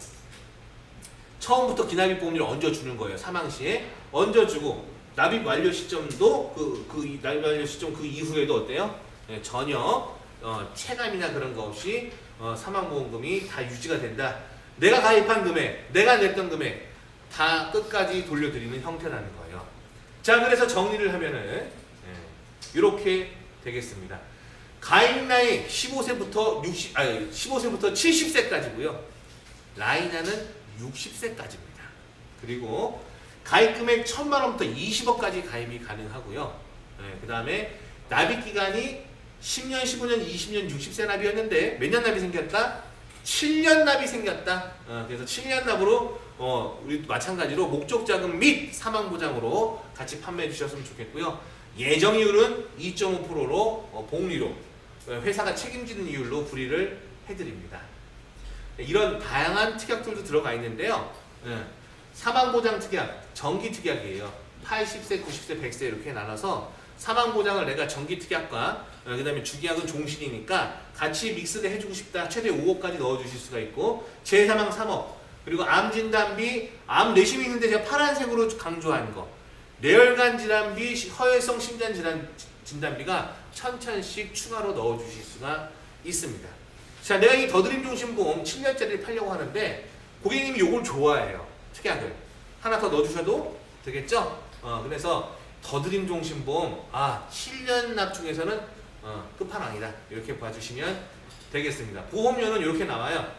처음부터 기납입 보험료를 얹어주는 거예요. 사망 시에 얹어주고 납입 완료 시점도 그 납입 완료 시점 그 이후에도 어때요? 전혀 체감이나 그런 거 없이 사망보험금이 다 유지가 된다. 내가 가입한 금액, 내가 냈던 금액 다 끝까지 돌려드리는 형태라는 거예요. 자, 그래서 정리를 하면은 이렇게 되겠습니다. 가입 나이 15세부터 70세까지고요. 라인하는 60세까지입니다. 그리고 가입 금액 1,000만 원부터 20억까지 가입이 가능하고요. 그 다음에 납입 기간이 10년, 15년, 20년, 60세 납이었는데 몇 년 납이 생겼다? 7년 납이 생겼다. 그래서 7년 납으로 우리 마찬가지로 목적 자금 및 사망 보장으로 같이 판매해 주셨으면 좋겠고요. 예정이율은 2.5%로 복리로 회사가 책임지는 이율로 불이를 해드립니다. 이런 다양한 특약들도 들어가 있는데요. 사망보장 특약, 정기특약이에요. 80세, 90세, 100세 이렇게 나눠서 사망보장을 내가 정기특약과 그 다음에 주기약은 종신이니까 같이 믹스를 해주고 싶다. 최대 5억까지 넣어주실 수가 있고 재사망 3억 그리고 암진단비, 암 내심이 있는데 제가 파란색으로 강조한 거 뇌혈관 질환비, 허혈성 심장 질환 진단비가 1,000씩 추가로 넣어주실 수가 있습니다. 자, 내가 이 더드림 종신보험 7년짜리를 팔려고 하는데 고객님이 요걸 좋아해요. 특약을 하나 더 넣어주셔도 되겠죠? 그래서 더드림 종신보험 7년 납 중에서는 끝판왕이다. 이렇게 봐주시면 되겠습니다. 보험료는 이렇게 나와요.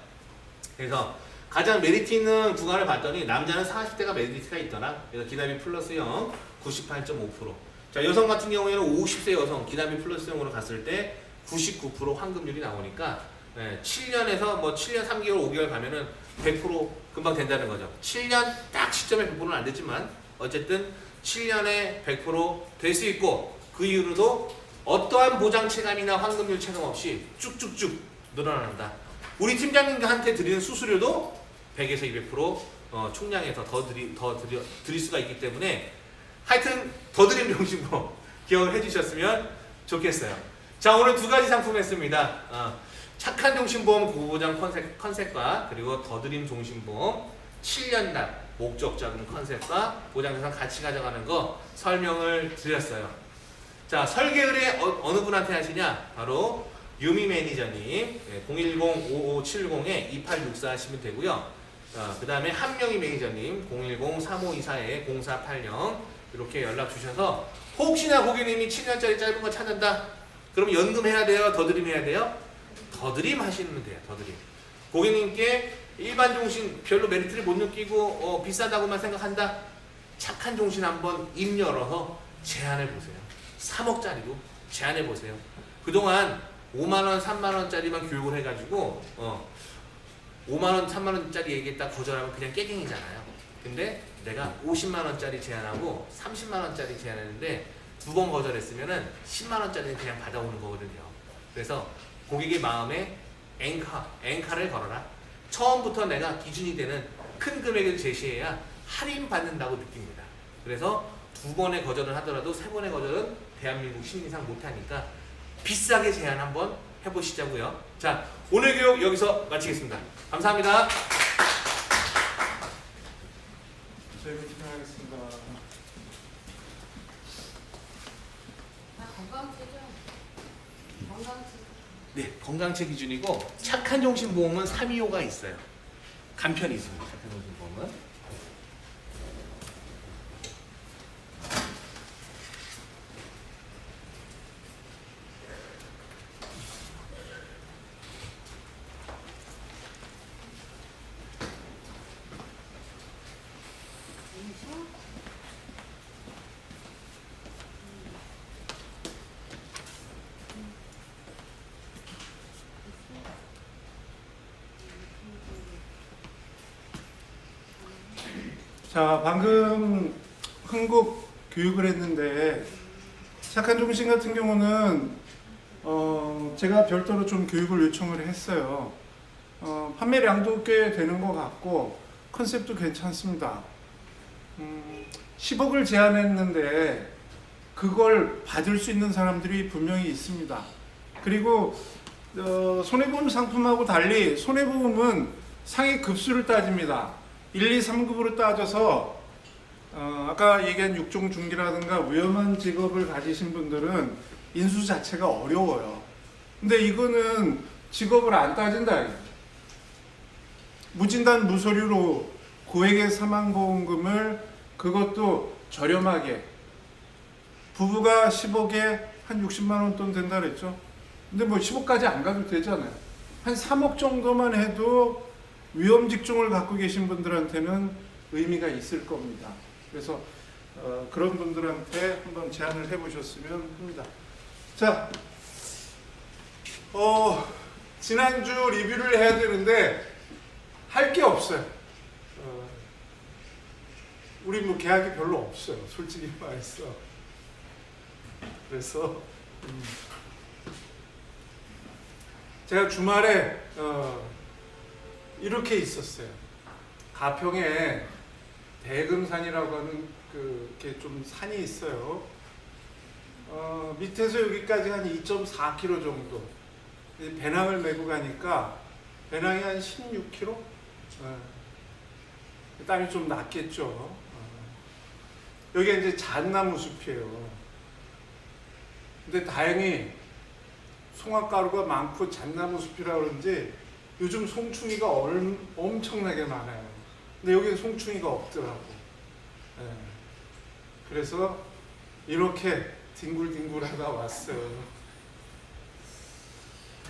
그래서 가장 메리트 있는 구간을 봤더니 남자는 40대가 메리트가 있더라. 그래서 기납입 플러스형 98.5%. 자, 여성 같은 경우에는 50세 여성 기납입 플러스형으로 갔을 때 99% 환급률이 나오니까 7년에서 뭐 7년 3개월 5개월 가면은 100% 금방 된다는 거죠. 7년 딱 시점에 100%는 안 됐지만 어쨌든 7년에 100% 될 수 있고 그 이후로도 어떠한 보장 체감이나 환급률 체감 없이 쭉쭉쭉 늘어난다. 우리 팀장님한테 드리는 수수료도 100에서 200% 총량에서 드릴 수가 있기 때문에 하여튼 더 드림 종신보험 기억을 해주셨으면 좋겠어요. 자, 오늘 두 가지 상품 했습니다. 착한 종신보험 고보장 컨셉과 그리고 더 드림 종신보험 7년납 목적자금 컨셉과 보장자산 같이 가져가는 거 설명을 드렸어요. 자, 설계 의뢰 어느 분한테 하시냐? 바로 유미 매니저님 010-5570-2864 하시면 되고요. 그 다음에 한명희 매니저님 010-3524-0480 이렇게 연락 주셔서 혹시나 고객님이 7년짜리 짧은 거 찾는다? 그럼 연금 해야 돼요? 더 드림 해야 돼요? 더 드림 하시면 돼요. 더 드림. 고객님께 일반 종신 별로 메리트를 못 느끼고 비싸다고만 생각한다? 착한 종신 한번 입 열어서 제안해 보세요. 3억짜리로 제안해 보세요. 그동안 5만원, 3만원짜리만 교육을 해가지고 5만원, 3만원짜리 얘기했다 거절하면 그냥 깨갱이잖아요. 근데 내가 50만원짜리 제안하고 30만원짜리 제안했는데 두 번 거절했으면은 10만원짜리는 그냥 받아오는 거거든요. 그래서 고객의 마음에 앵카를 걸어라. 처음부터 내가 기준이 되는 큰 금액을 제시해야 할인받는다고 느낍니다. 그래서 두 번의 거절을 하더라도 세 번의 거절은 대한민국 시민상 못하니까 비싸게 제안 한번 해보시자고요. 자, 오늘 교육 여기서 마치겠습니다. 감사합니다. 저희 진행하겠습니다. 네, 건강체 기준이고 착한 종신보험은 325가 있어요. 간편이 있습니다. 착한 종신보험은. 자, 방금 흥국 교육을 했는데 착한 종신 같은 경우는 제가 별도로 좀 교육을 요청을 했어요. 판매량도 꽤 되는 것 같고 컨셉도 괜찮습니다. 10억을 제안했는데 그걸 받을 수 있는 사람들이 분명히 있습니다. 그리고 손해보험 상품하고 달리 손해보험은 상위 급수를 따집니다. 1, 2, 3급으로 따져서 아까 얘기한 육종 중기라든가 위험한 직업을 가지신 분들은 인수 자체가 어려워요. 근데 이거는 직업을 안 따진다. 무진단 무서류로 고액의 사망보험금을 그것도 저렴하게 부부가 10억에 한 60만 원 돈 된다 그랬죠. 근데 뭐 10억까지 안 가도 되잖아요. 한 3억 정도만 해도 위험 직종을 갖고 계신 분들한테는 의미가 있을 겁니다. 그래서 그런 분들한테 한번 제안을 해보셨으면 합니다. 자, 지난주 리뷰를 해야 되는데 할 게 없어요. 우리 뭐 계약이 별로 없어요. 솔직히 말해서. 그래서 제가 주말에 이렇게 있었어요. 가평에 대금산이라고 하는 그게 좀 산이 있어요. 밑에서 여기까지 한 2.4km 정도. 배낭을 메고 가니까 배낭이 한 16km? 땅이 좀 낮겠죠. 여기가 이제 잣나무 숲이에요. 근데 다행히 송화가루가 많고 잣나무 숲이라 그런지 요즘 송충이가 엄청나게 많아요. 근데 여기는 송충이가 없더라고. 그래서 이렇게 뒹굴뒹굴하다 왔어요.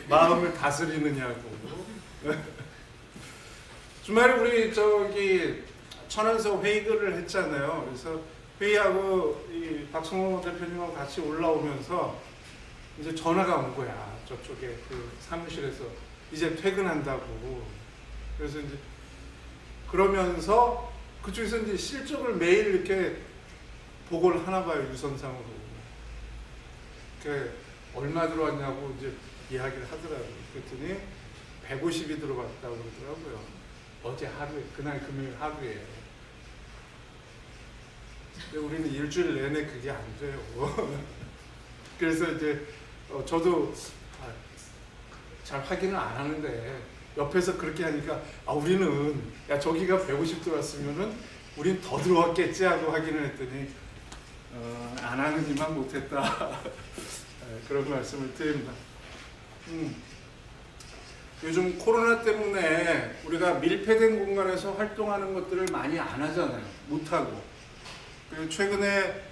마음을 다스리느냐고. 주말에 우리 저기 천안서 회의를 했잖아요. 그래서 회의하고 이 박성호 대표님하고 같이 올라오면서 이제 전화가 온 거야. 저쪽에 그 사무실에서 이제 퇴근한다고. 그래서 이제 그러면서 그쪽에서 이제 실적을 매일 이렇게 보고를 하나 봐요. 유선상으로. 그 얼마 들어왔냐고 이제 이야기를 하더라고요. 그랬더니 150이 들어갔다고 그러더라고요. 어제 하루에, 그날 금요일 하루에. 근데 우리는 일주일 내내 그게 안 돼요. 그래서 이제 저도 잘 확인을 안 하는데 옆에서 그렇게 하니까 우리는 야 저기가 150 들어왔으면은 우린 더 들어왔겠지 하고 확인을 했더니 안 하는 이만 못했다. 그런 말씀을 드립니다. 요즘 코로나 때문에 우리가 밀폐된 공간에서 활동하는 것들을 많이 안 하잖아요. 못 하고. 그리고 최근에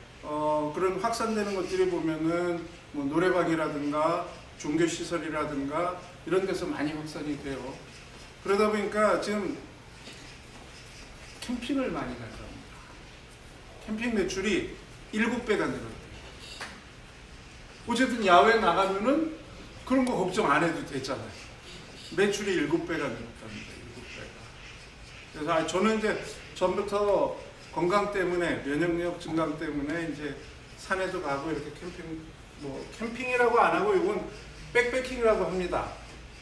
그런 확산되는 것들이 보면은 뭐 노래방이라든가 종교 시설이라든가 이런 데서 많이 확산이 돼요. 그러다 보니까 지금 캠핑을 많이 가죠. 캠핑 매출이 7배가 늘었대요. 어쨌든 야외 나가면은 그런 거 걱정 안 해도 되잖아요. 매출이 7배가 늘었답니다. 7배가. 그래서 저는 이제 전부터 건강 때문에, 면역력 증강 때문에 이제 산에도 가고 이렇게 캠핑이라고 안 하고 이건 백패킹이라고 합니다.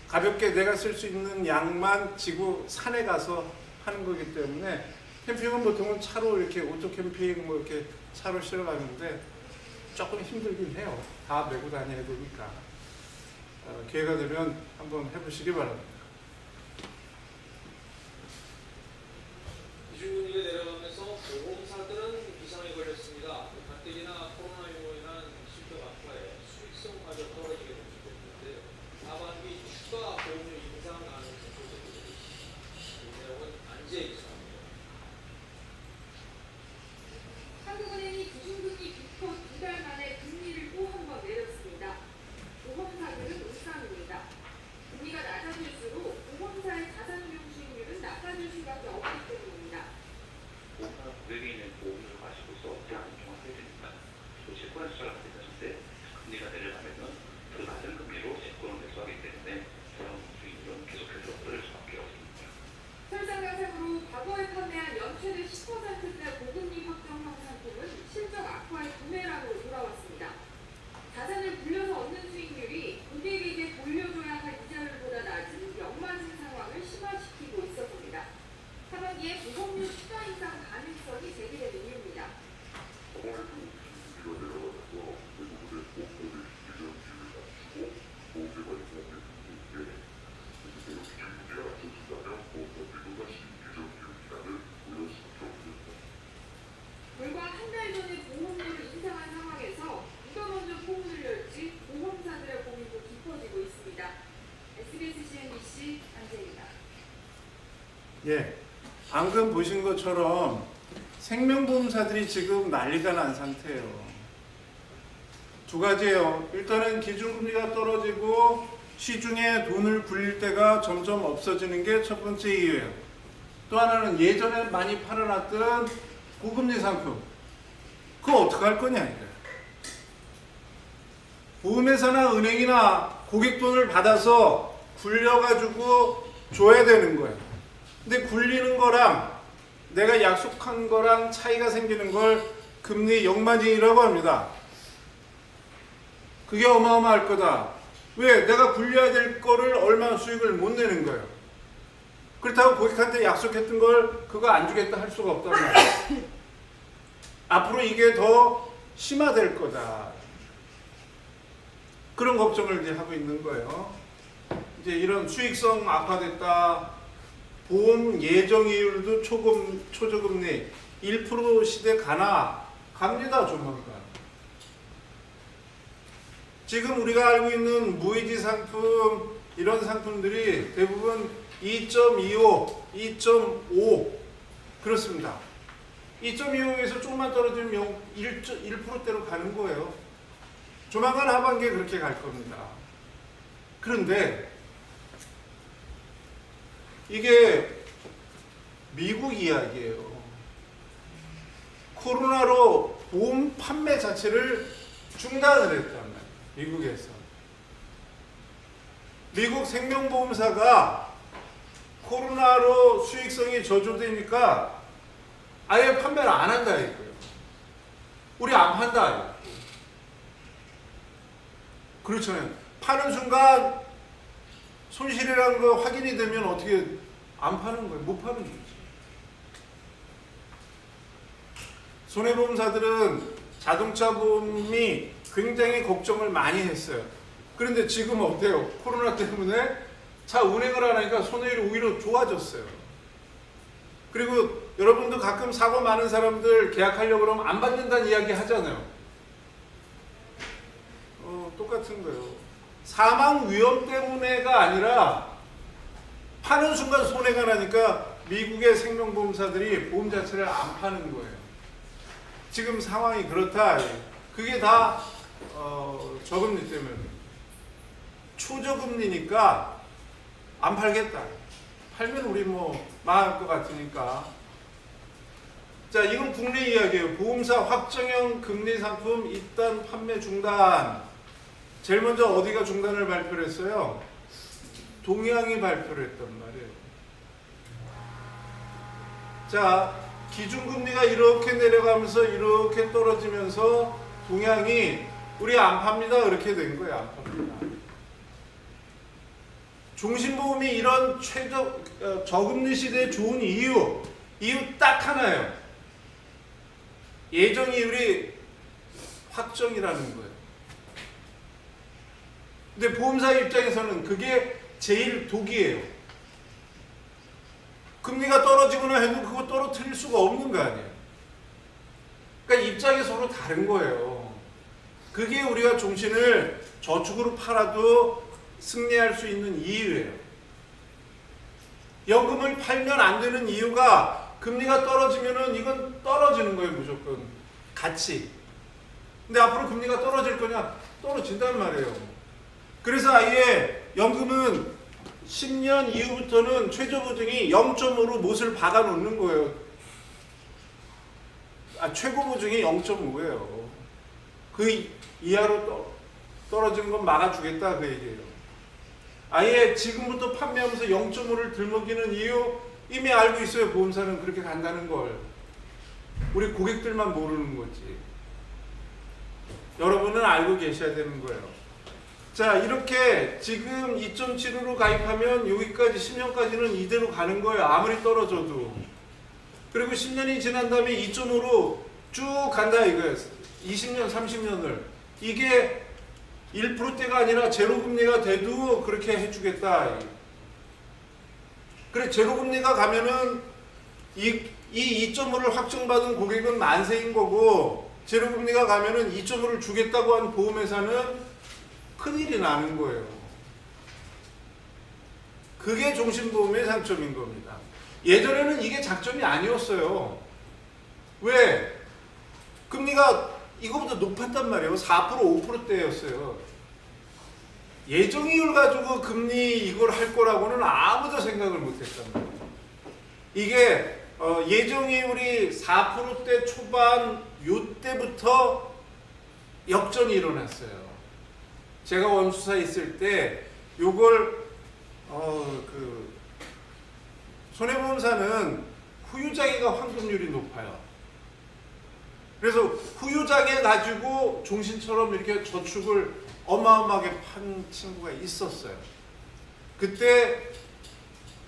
가볍게 내가 쓸 수 있는 양만 지고 산에 가서 하는 거기 때문에 캠핑은 보통은 차로 이렇게 오토 캠핑 뭐 이렇게 차로 실어 가는데 조금 힘들긴 해요. 다 메고 다녀야 되니까. 기회가 되면 한번 해보시기 바랍니다. 기준금리가 내려가면서 보험사들은 비상에 걸렸습니다. 가뜩이나 코로나19로 인한 실적 악화에 수익성마저 떨어지게 됐는데요. 하반기 추가 보험료 인상 가능성 소재들이 이 내용은 안재 기사입니다. 한국은행이 기준금리 기껏 2달 만에 금리를 또 한 번 내렸습니다. 보험사들은 울상입니다. 금리가 낮아질수록 보험사의 자산운용 수익률은 낮아질 수밖에 없기 때문입니다. 고객이 있는 보험을 가지고서 대안을 종합해야 되니까 또 채권을 수락하게 됐을 때 금리가 내려가면 더 낮은 금리로 채권을 매수하기 때문에 그런 수익률은 계속해서 떨어질 수밖에 없습니다. 설상가상으로 과거에 판매한 연체율 10%대 고금리 확정형 상품은 실적 악화의 부메랑으로 돌아왔습니다. 자산을 불려서 얻는 수익률이 고객에게 돌려줘야 할 이자율보다 낮은 역마진 상황을 심화시키고 있었습니다. 하반기에 보험료 추가 인상 가능성이 제기되는 이유입니다. 불과 한 달 전에 보험료를 인상한 상황에서 누가 먼저 포문을 열지 보험사들의 고민도 깊어지고 있습니다. SBS CNBC 안재입니다. 예, 방금 보신 것처럼 생명보험사들이 지금 난리가 난 상태예요. 두 가지예요. 일단은 기준금리가 떨어지고 시중에 돈을 굴릴 때가 점점 없어지는 게 첫 번째 이유예요. 또 하나는 예전에 많이 팔아놨던 고금리 상품, 그거 어떡할 거냐 이거예요. 보험회사나 은행이나 고객 돈을 받아서 굴려가지고 줘야 되는 거예요. 근데 굴리는 거랑 내가 약속한 거랑 차이가 생기는 걸 금리 역마진이라고 합니다. 그게 어마어마할 거다. 왜? 내가 굴려야 될 거를 얼마 수익을 못 내는 거예요. 그렇다고 고객한테 약속했던 걸 그거 안 주겠다 할 수가 없단 말이에요. 앞으로 이게 더 심화될 거다. 그런 걱정을 이제 하고 있는 거예요. 이제 이런 수익성 악화됐다. 보험 예정이율도 초저금리 1% 시대 갑니다 조만간. 지금 우리가 알고 있는 무이지 상품 이런 상품들이 대부분 2.25, 2.5 그렇습니다. 2.25에서 조금만 떨어지면 1%대로 가는 거예요. 조만간 하반기에 그렇게 갈 겁니다. 그런데 이게 미국 이야기예요. 코로나로 보험 판매 자체를 중단을 했단 말이에요. 미국에서. 미국 생명보험사가 코로나로 수익성이 저조되니까 아예 판매를 안 한다 이거예요. 우리 안 판다. 그렇잖아요. 파는 순간 손실이라는 거 확인이 되면 어떻게 안 파는 거예요. 못 파는 거지. 손해보험사들은 자동차 보험이 굉장히 걱정을 많이 했어요. 그런데 지금 어때요? 코로나 때문에 차 운행을 하니까 손해율이 오히려 좋아졌어요. 그리고 여러분도 가끔 사고 많은 사람들 계약하려고 그러면 안 받는다는 이야기 하잖아요. 똑같은 거예요. 사망 위험 때문에가 아니라 파는 순간 손해가 나니까 미국의 생명보험사들이 보험 자체를 안 파는 거예요. 지금 상황이 그렇다. 그게 다 저금리 때문에. 초저금리니까 안 팔겠다. 팔면 우리 뭐 망할 것 같으니까. 자, 이건 국내 이야기예요. 보험사 확정형 금리 상품 이단 판매 중단. 제일 먼저 어디가 중단을 발표를 했어요? 동양이 발표를 했단 말이에요. 자, 기준금리가 이렇게 내려가면서 이렇게 떨어지면서 동양이 우리 안 팝니다. 그렇게 된 거예요. 안 팝니다. 종신보험이 이런 저금리 시대에 좋은 이유 딱 하나예요. 예정이율이 확정이라는 거예요. 근데 보험사 입장에서는 그게 제일 독이에요. 금리가 떨어지거나 해도 그거 떨어뜨릴 수가 없는 거 아니에요. 그러니까 입장이 서로 다른 거예요. 그게 우리가 종신을 저축으로 팔아도 승리할 수 있는 이유예요. 연금을 팔면 안 되는 이유가 금리가 떨어지면은 이건 떨어지는 거예요, 무조건. 같이. 근데 앞으로 금리가 떨어질 거냐? 떨어진단 말이에요. 그래서 아예 연금은 10년 이후부터는 최저 보증이 0.5로 못을 박아 놓는 거예요. 최고 보증이 0.5예요. 그 이하로 떨어지는 건 막아주겠다 그 얘기예요. 아예 지금부터 판매하면서 0.5를 들먹이는 이유 이미 알고 있어요. 보험사는 그렇게 간다는 걸. 우리 고객들만 모르는 거지. 여러분은 알고 계셔야 되는 거예요. 자, 이렇게 지금 2.75로 가입하면 여기까지 10년까지는 이대로 가는 거예요. 아무리 떨어져도. 그리고 10년이 지난 다음에 2.5로 쭉 간다 이거예요. 20년, 30년을. 이게 1%대가 아니라 제로금리가 돼도 그렇게 해주겠다. 그래, 제로금리가 가면은 이 2.5를 확정받은 고객은 만세인 거고, 제로금리가 가면은 2.5를 주겠다고 한 보험회사는 큰일이 나는 거예요. 그게 종신보험의 장점인 겁니다. 예전에는 이게 장점이 아니었어요. 왜? 금리가 이거보다 높았단 말이에요. 4%, 5%대였어요. 예정이율 가지고 금리 이걸 할 거라고는 아무도 생각을 못했단 말이에요. 이게 예정이율이 4%대 초반 요때부터 역전이 일어났어요. 제가 원수사 있을 때 요걸 손해보험사는 후유장애가 환급률이 높아요. 그래서 후유장애 가지고 종신처럼 이렇게 저축을 어마어마하게 판 친구가 있었어요. 그때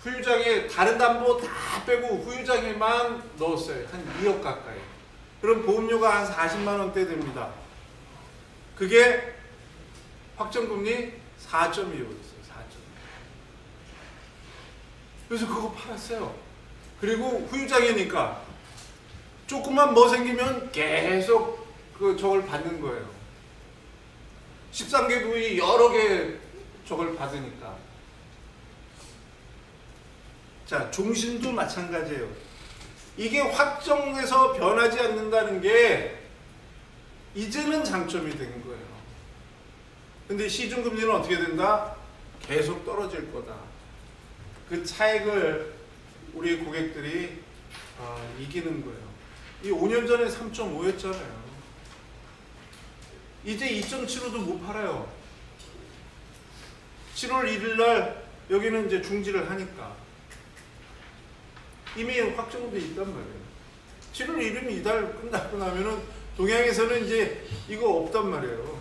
후유장애 다른 담보 다 빼고 후유장애만 넣었어요. 한 2억 가까이. 그럼 보험료가 한 40만 원대 됩니다. 그게 확정금리 4.25였어요. 4.25. 그래서 그거 팔았어요. 그리고 후유장애니까 조금만 뭐 생기면 계속 저걸 받는 거예요. 13개 부위 여러 개 저걸 받으니까. 자, 종신도 마찬가지예요. 이게 확정해서 변하지 않는다는 게 이제는 장점이 된 거예요. 근데 시중금리는 어떻게 된다? 계속 떨어질 거다. 그 차익을 우리 고객들이 이기는 거예요. 이 5년 전에 3.5였잖아요. 이제 2.75도 못 팔아요. 7월 1일 날 여기는 이제 중지를 하니까. 이미 확정돼 있단 말이에요. 7월 1일이면 이달 끝나고 나면은 동양에서는 이제 이거 없단 말이에요.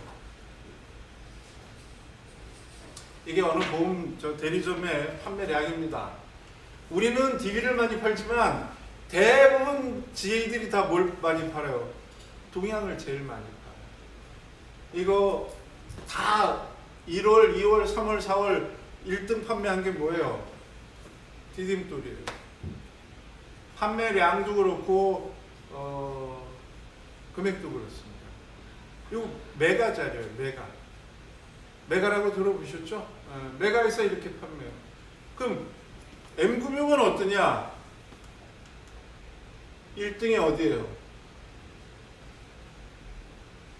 이게 어느 보험 대리점의 판매량입니다. 우리는 DB를 많이 팔지만 대부분 GA들이 다 뭘 많이 팔아요? 동양을 제일 많이 팔아요. 이거 다 1월, 2월, 3월, 4월 1등 판매한 게 뭐예요? 디딤돌이에요. 판매량도 그렇고 금액도 그렇습니다. 이거 메가짜리예요. 메가라고 들어보셨죠? 메가에서 이렇게 판매해요. 그럼 M금융은 어떠냐? 1등이 어디예요?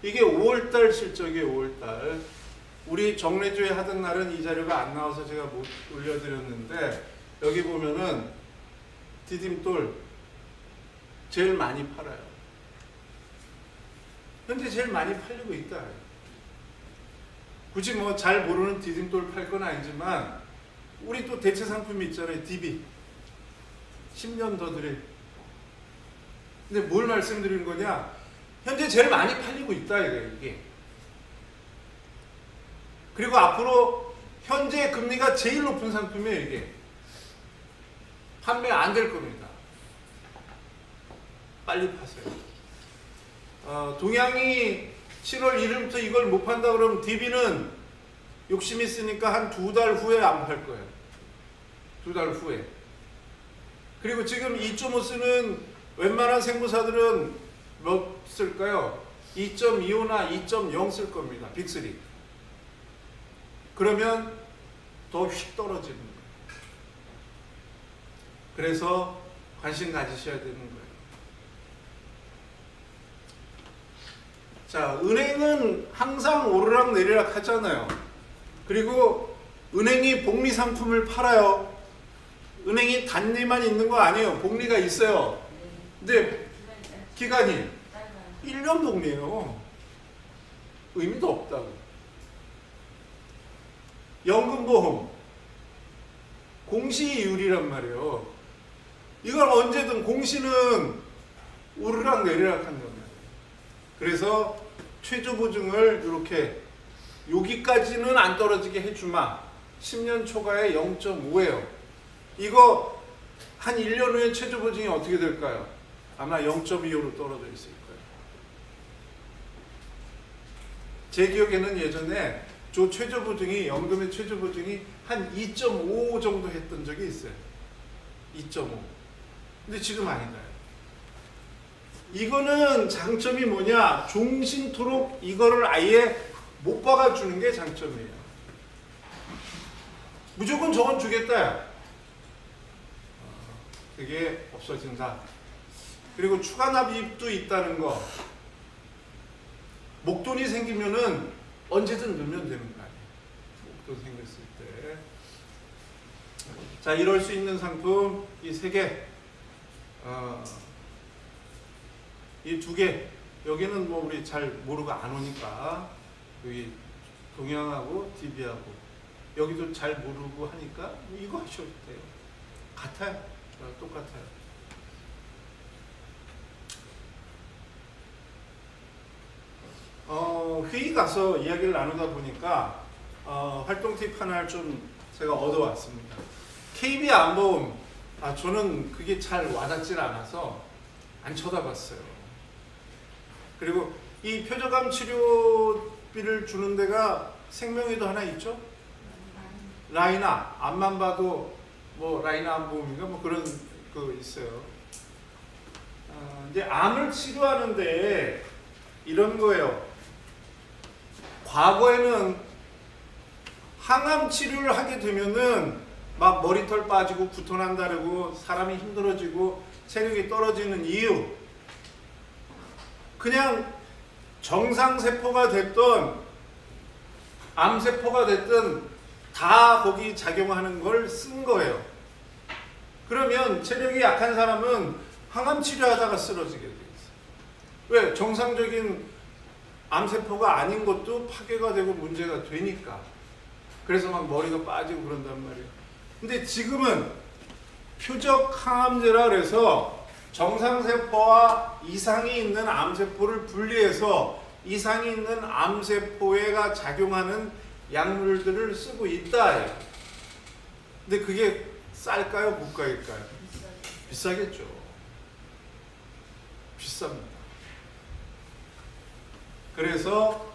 이게 5월달 실적이에요. 5월달. 우리 정례주에 하던 날은 이 자료가 안 나와서 제가 못 올려드렸는데 여기 보면은 디딤돌 제일 많이 팔아요. 현재 제일 많이 팔리고 있다. 굳이 뭐 잘 모르는 디딤돌 팔 건 아니지만 우리 또 대체 상품이 있잖아요. DB 10년 더 드릴. 근데 뭘 말씀드리는 거냐? 현재 제일 많이 팔리고 있다 이게. 그리고 앞으로 현재 금리가 제일 높은 상품이에요 이게. 판매 안 될 겁니다. 빨리 파세요. 동양이 7월 1일부터 이걸 못 판다 그러면 DB는 욕심 있으니까 한 2달 후에 안 팔 거예요. 2달 후에. 그리고 지금 2.5 쓰는 웬만한 생보사들은 몇 쓸까요? 2.25나 2.0 쓸 겁니다. 빅3. 그러면 더 휙 떨어지는 거예요. 그래서 관심 가지셔야 되는 거예요. 자, 은행은 항상 오르락 내리락 하잖아요. 그리고 은행이 복리 상품을 팔아요. 은행이 단리만 있는 거 아니에요. 복리가 있어요. 근데 기간이 1년 복리예요. 의미도 없다고. 연금보험 공시이율이란 말이에요. 이걸 언제든 공시는 오르락 내리락 한단 말이에요. 그래서 최저보증을 이렇게 여기까지는 안 떨어지게 해주마. 10년 초과에 0.5예요. 이거 한 1년 후에 최저보증이 어떻게 될까요? 아마 0.25로 떨어져 있을 거예요. 제 기억에는 예전에 저 최저보증이, 연금의 최저보증이 한 2.5 정도 했던 적이 있어요. 2.5. 근데 지금 아닌가요? 이거는 장점이 뭐냐? 종신토록 이거를 아예 못 박아주는 게 장점이에요. 무조건 저건 주겠다. 그게 없어진다. 그리고 추가 납입도 있다는 거. 목돈이 생기면은 언제든 넣으면 되는 거 아니에요. 목돈 생겼을 때. 자, 이럴 수 있는 상품 이 세 개. 이 두 개. 여기는 뭐 우리 잘 모르고 안 오니까 여기 동양하고 DB하고 여기도 잘 모르고 하니까 이거 하셔도 돼요. 같아요. 똑같아요. 회의 가서 이야기를 나누다 보니까 활동 팁 하나를 좀 제가 얻어왔습니다. KB 안보험, 저는 그게 잘 와닿질 않아서 안 쳐다봤어요. 그리고 이 표적암 치료비를 주는 데가 생명에도 하나 있죠? 라이나, 앞만 봐도 뭐 라이나 안보험인가 뭐 그런 거 있어요. 이제 암을 치료하는데 이런 거예요. 과거에는 항암 치료를 하게 되면은 막 머리털 빠지고 구토난다 그러고 사람이 힘들어지고 체력이 떨어지는 이유, 그냥 정상세포가 됐던 암세포가 됐든 다 거기 작용하는 걸 쓴 거예요. 그러면 체력이 약한 사람은 항암 치료하다가 쓰러지게 돼 있어요. 왜? 정상적인 암세포가 아닌 것도 파괴가 되고 문제가 되니까. 그래서 막 머리가 빠지고 그런단 말이에요. 근데 지금은 표적 항암제라 그래서 정상세포와 이상이 있는 암세포를 분리해서 이상이 있는 암세포에가 작용하는 약물들을 쓰고 있다. 근데 그게 쌀까요? 고가일까요? 비싸겠죠. 비쌉니다. 그래서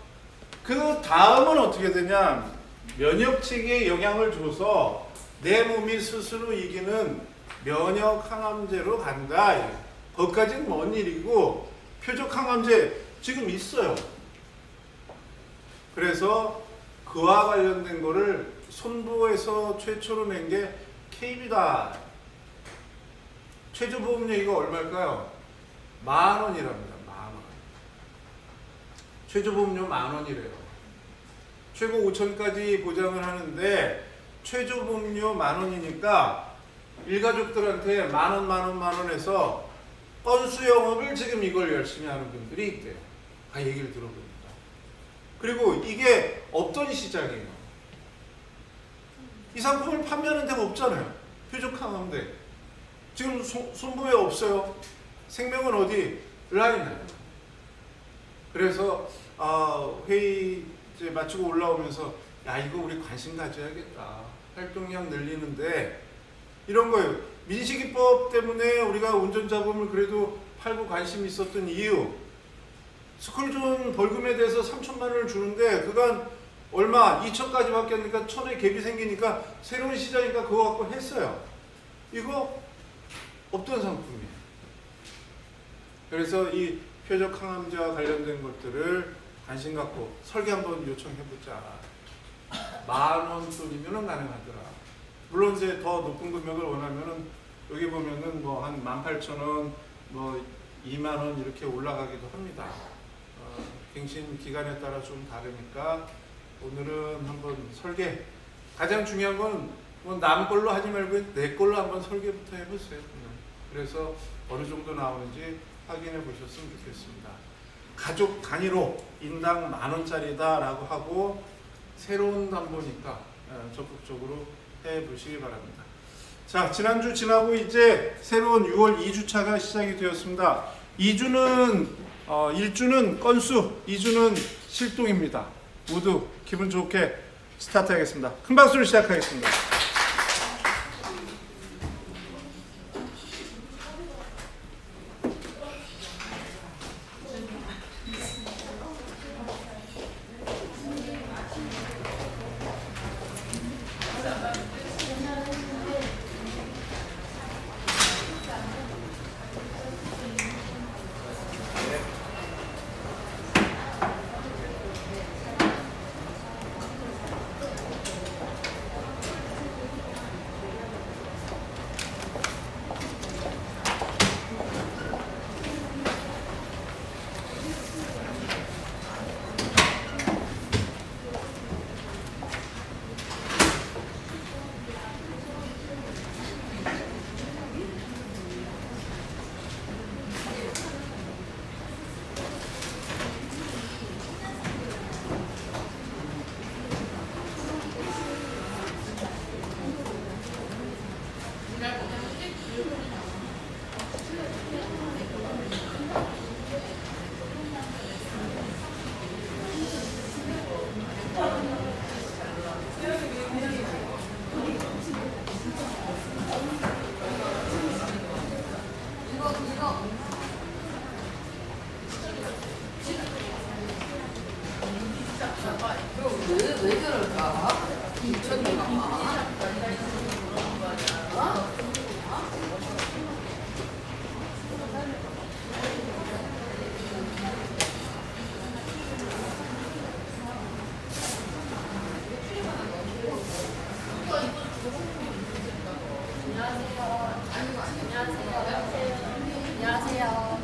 그 다음은 어떻게 되냐? 면역체계에 영향을 줘서 내 몸이 스스로 이기는 면역 항암제로 간다. 거기까지는 먼 일이고 표적 항암제 지금 있어요. 그래서 그와 관련된 거를 손보에서 최초로 낸 게 KB다. 최저보험료 이거 얼마일까요? 10,000원이랍니다. 10,000원. 최저보험료 10,000원이래요. 최고 5,000까지 보장을 하는데 최저보험료 10,000원이니까 일가족들한테 10,000원 해서 건수 영업을 지금 이걸 열심히 하는 분들이 있대요. 다 얘기를 들어보니까. 그리고 이게 없던 시장이에요. 이 상품을 판매하는 데가 없잖아요. 표적 항암제. 지금 손보에 없어요. 생명은 어디? 라인에. 그래서 회의 이제 마치고 올라오면서 야 이거 우리 관심 가져야겠다. 활동량 늘리는데 이런 거예요. 민식이법 때문에 우리가 운전자금을 그래도 팔고 관심이 있었던 이유. 스쿨존 벌금에 대해서 3,000만 원을 주는데 그간 얼마 2천까지밖에 안 되니까 1,000에 갭이 생기니까 새로운 시장이니까 그거 갖고 했어요. 이거 없던 상품이에요. 그래서 이 표적 항암제와 관련된 것들을 관심 갖고 설계 한번 요청해보자. 10,000원 돈이면은 가능하더라. 물론 이제 더 높은 금액을 원하면은 여기 보면은 뭐 한 18,000원, 뭐 20,000원 이렇게 올라가기도 합니다. 갱신 기간에 따라 좀 다르니까 오늘은 한번 설계. 가장 중요한 건 뭐 남 걸로 하지 말고 내 걸로 한번 설계부터 해보세요. 그래서 어느 정도 나오는지 확인해 보셨으면 좋겠습니다. 가족 단위로 인당 10,000원짜리다라고 하고 새로운 담보니까 적극적으로 해보시기 바랍니다. 자, 지난주 지나고 이제 새로운 6월 2주차가 시작이 되었습니다. 1주는 건수, 2주는 실동입니다. 모두 기분 좋게 스타트하겠습니다. 큰 박수로 시작하겠습니다. 왜 그럴까? 미쳤나 봐. 안녕하세요.